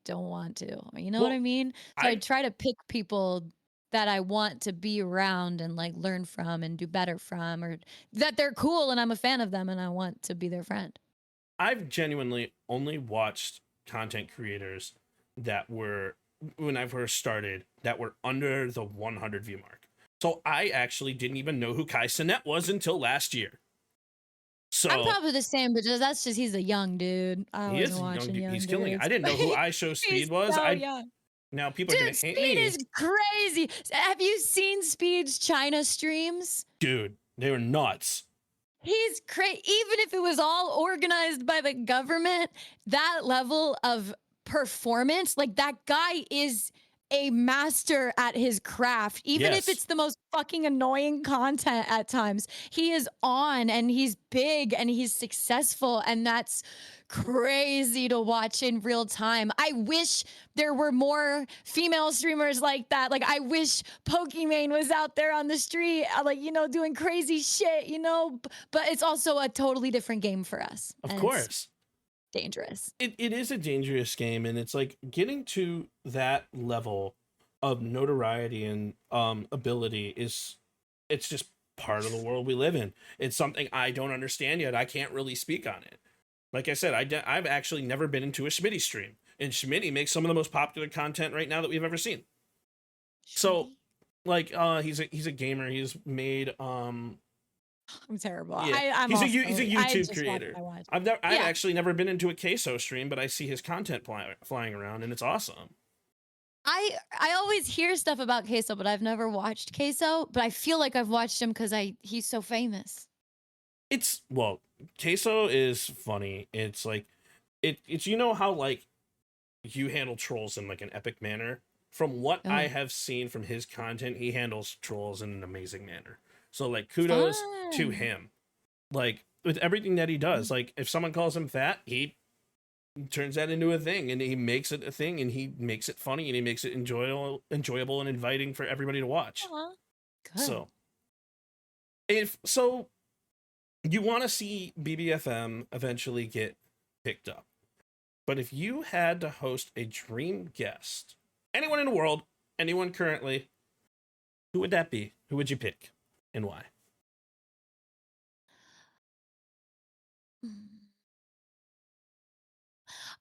don't want to. You know what I mean? So I try to pick people that I want to be around and like learn from and do better from or that they're cool and I'm a fan of them and I want to be their friend. I've genuinely only watched content creators that were, when I first started, that were under the 100 view mark. So I actually didn't even know who Kai Cenat was until last year. So I'm probably the same, but that's just he's a young dude. He is a young dude. He's killing it. I didn't know who I Show Speed was. So young. Now people are gonna hate me. Speed is crazy. Have you seen Speed's China streams? Dude, they were nuts. He's crazy. Even if it was all organized by the government, that level of performance, like that guy is a master at his craft, even if it's the most fucking annoying content at times. He is on and he's big and he's successful, and that's crazy to watch in real time. I wish there were more female streamers like that. Like I wish Pokimane was out there on the street, like, you know, doing crazy shit, you know, but it's also a totally different game for us. Of course. Dangerous. It is a dangerous game, and it's like getting to that level of notoriety and ability it's just part of the world we live in. It's something I don't understand yet. I can't really speak on it. Like I said, I've actually never been into a Schmitty stream, and Schmitty makes some of the most popular content right now that we've ever seen. So, like, he's a gamer. He's made I'm terrible. Yeah, I'm he's also, he's a I YouTube just watch creator. what I watch. I've Yeah. actually never been into a queso stream, but I see his content flying around, and it's awesome. I always hear stuff about Queso, but I've never watched Queso. But I feel like I've watched him because he's so famous. Queso is funny. It's like it's you know how like you handle trolls in like an epic manner. From what I have seen from his content, he handles trolls in an amazing manner. So like kudos to him. Like with everything that he does, like if someone calls him fat, he turns that into a thing, and he makes it a thing, and he makes it funny, and he makes it enjoyable and inviting for everybody to watch. Good. So you want to see BBFM eventually get picked up, but if you had to host a dream guest, anyone in the world, anyone currently, who would that be? Who would you pick, and why?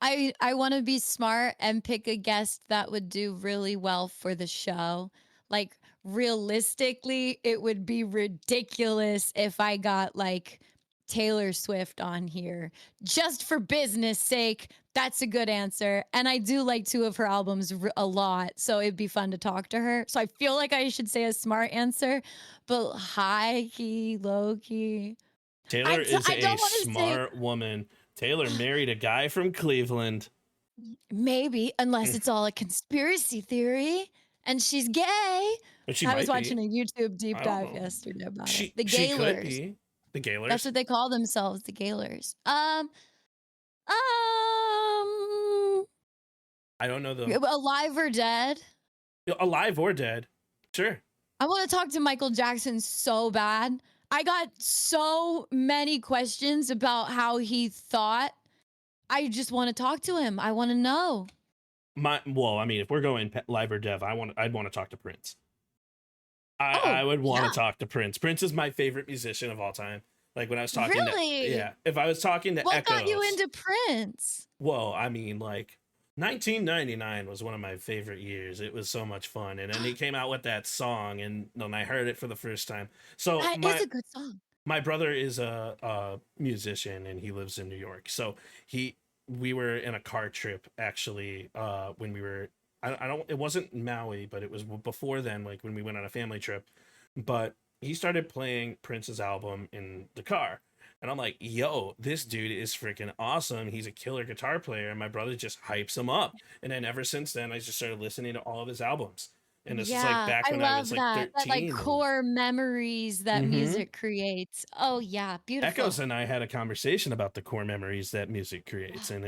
I want to be smart and pick a guest that would do really well for the show. Like realistically, it would be ridiculous if I got like Taylor Swift on here just for business sake. That's a good answer. And I do like 2 of her albums a lot, so it'd be fun to talk to her. So I feel like I should say a smart answer, but high key, low key. Taylor is a smart woman. Taylor married a guy from Cleveland. Maybe, unless it's all a conspiracy theory and she's gay. I was watching a YouTube deep dive yesterday about it. The Gaylors. The Gaylors. That's what they call themselves, the Gaylors. I don't know them. Alive or dead? Alive or dead. Sure. I want to talk to Michael Jackson so bad. I got so many questions about how he thought. I just want to talk to him. I want to know. If we're going live or dev, I'd want to talk to Prince. I would want to talk to Prince. Prince is my favorite musician of all time. Like when I was talking if I was talking to what Echoes. got you into Prince? Well, I mean, like 1999 was one of my favorite years. It was so much fun. And then he came out with that song, and then I heard it for the first time. So that is a good song. My brother is a musician, and he lives in New York. So we were in a car trip actually when we were it wasn't Maui, but it was before then, like when we went on a family trip. But he started playing Prince's album in the car. And I'm like, yo, this dude is freaking awesome. He's a killer guitar player. And my brother just hypes him up. And then ever since then, I just started listening to all of his albums. And this is like back when I was like 13. That like core memories that music creates. Oh yeah, beautiful. Echoes and I had a conversation about the core memories that music creates. And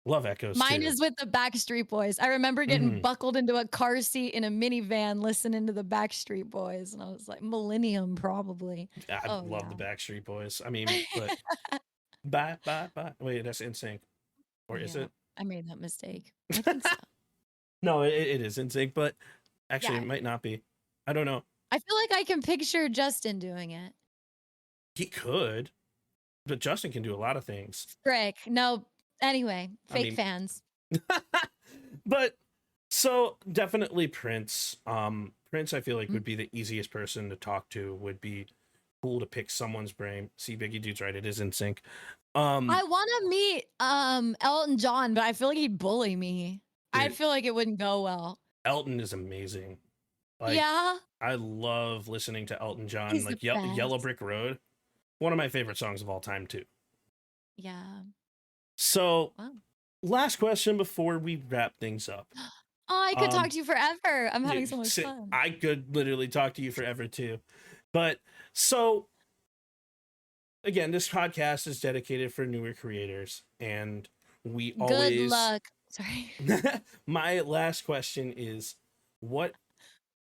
love Echoes Mine too. is with the Backstreet Boys. I remember getting buckled into a car seat in a minivan listening to the Backstreet Boys. And I was like, Millennium probably. I love the Backstreet Boys. I mean, but bye. Wait, that's NSYNC. Or is it? I made that mistake. I think so. No, it is NSYNC, but actually it might not be. I don't know. I feel like I can picture Justin doing it. He could, but Justin can do a lot of things. Frick. No. Anyway, fake fans. But so definitely Prince. Prince, I feel like would be the easiest person to talk to. Would be cool to pick someone's brain. See, Biggie Dude's right. It is NSYNC. I want to meet Elton John, but I feel like he'd bully me. Dude, I feel like it wouldn't go well. Elton is amazing. Like, yeah. I love listening to Elton John. He's like the best. Yellow Brick Road. One of my favorite songs of all time too. Yeah. So, last question before we wrap things up. Oh, I could talk to you forever. I'm having so much fun. fun. I could literally talk to you forever too. But so, again, this podcast is dedicated for newer creators, and we always. Good luck. Sorry. My last question is, what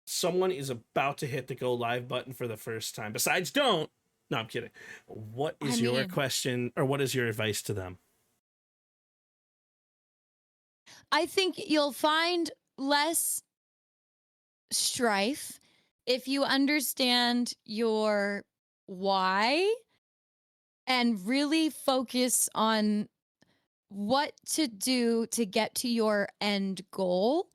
someone is about to hit the go live button for the first time, besides don't. No, I'm kidding. What is your question, or what is your advice to them? I think you'll find less strife if you understand your why and really focus on what to do to get to your end goal.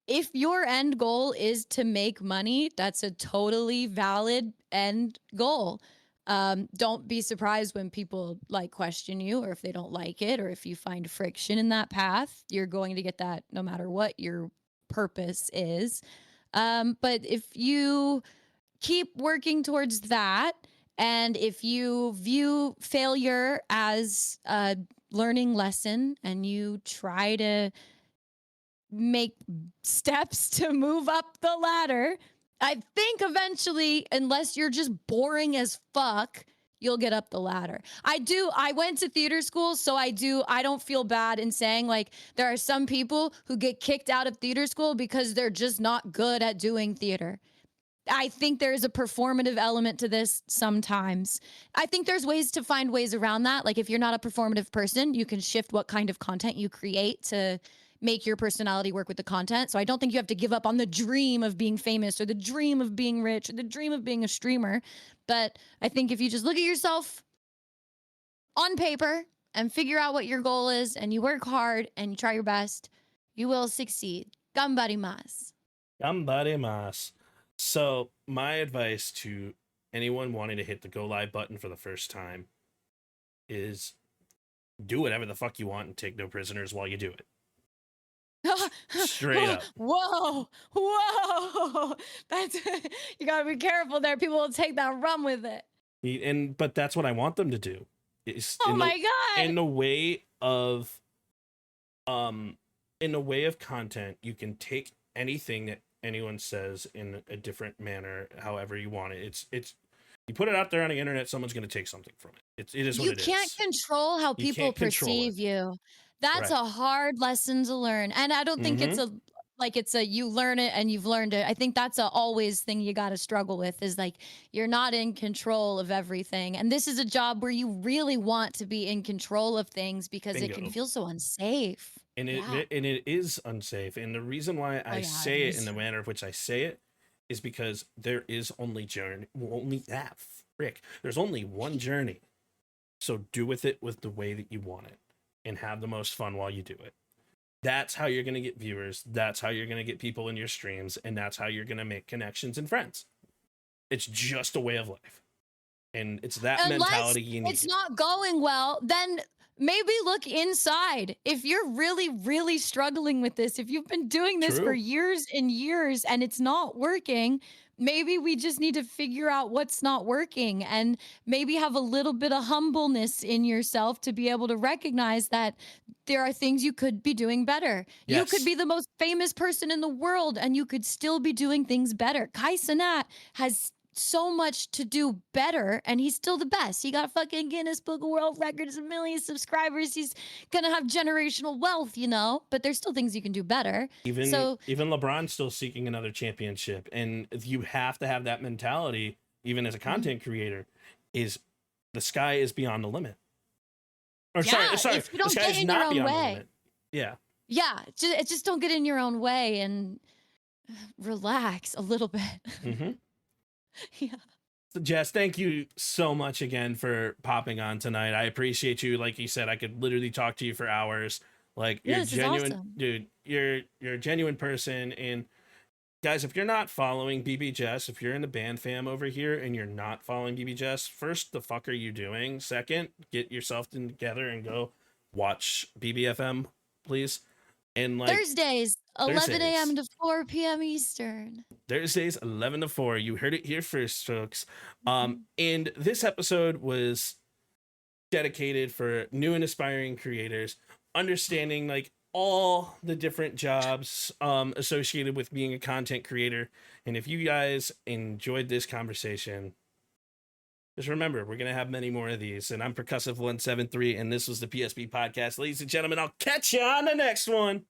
If your end goal is to make money, that's a totally valid end goal. Don't be surprised when people like question you, or if they don't like it, or if you find friction in that path. You're going to get that no matter what your purpose is. But if you keep working towards that, and if you view failure as a learning lesson and you try to make steps to move up the ladder, I think eventually, unless you're just boring as fuck, you'll get up the ladder. I went to theater school, so I don't feel bad in saying, like, there are some people who get kicked out of theater school because they're just not good at doing theater. I think there's a performative element to this sometimes. I think there's ways to find ways around that. Like, if you're not a performative person, you can shift what kind of content you create to make your personality work with the content. So I don't think you have to give up on the dream of being famous or the dream of being rich or the dream of being a streamer. But I think if you just look at yourself on paper and figure out what your goal is, and you work hard and you try your best, you will succeed. Gambarimasu. Gambarimasu. So my advice to anyone wanting to hit the go live button for the first time is do whatever the fuck you want and take no prisoners while you do it. Straight up. Whoa. That's you gotta be careful there. People will take that, run with it. But that's what I want them to do. Oh my God. In the way of content, you can take anything that anyone says in a different manner, however you want it. It's you put it out there on the internet, someone's going to take something from it. It is what it is. You can't control how people perceive you. That's right. A hard lesson to learn. And I don't think it's a you learn it and you've learned it. I think that's a always thing you got to struggle with, is like, you're not in control of everything. And this is a job where you really want to be in control of things, because Bingo. It can feel so unsafe. And it is unsafe. And the reason why I say it in the manner of which I say it is because there is there's only one journey. So do with it with the way that you want it, and have the most fun while you do it. That's how you're going to get viewers. That's how you're going to get people in your streams. And that's how you're going to make connections and friends. It's just a way of life. And it's that mentality you need. It's not going well, then maybe look inside. If you're really, really struggling with this, if you've been doing this for years and years and it's not working, maybe we just need to figure out what's not working, and maybe have a little bit of humbleness in yourself to be able to recognize that there are things you could be doing better. Yes. You could be the most famous person in the world and you could still be doing things better. Kai Cenat has so much to do better, and he's still the best. He got fucking Guinness Book of World Records, a million subscribers. He's gonna have generational wealth, but there's still things you can do better. Even LeBron's still seeking another championship, and you have to have that mentality, even as a content creator, is the sky is beyond the limit. Or sorry, if you don't the sky get is in not your own beyond the way. limit. Yeah. Yeah, just don't get in your own way and relax a little bit. Mm-hmm. Yeah. So Jess, thank you so much again for popping on tonight. I appreciate you. Like you said, I could literally talk to you for hours. Like, you're genuine, awesome. dude. You're a genuine person. And guys, if you're not following BB Jess, if you're in the band fam over here and you're not following BB Jess, first, the fuck are you doing? Second, get yourself together and go watch BBFM, please. And like Thursdays, 11 a.m. to 4 p.m. Eastern. Thursdays, 11 to 4. You heard it here first, folks. And this episode was dedicated for new and aspiring creators, understanding like all the different jobs associated with being a content creator. And if you guys enjoyed this conversation, just remember, we're going to have many more of these. And I'm Percussive173, and this was the PSP Podcast. Ladies and gentlemen, I'll catch you on the next one.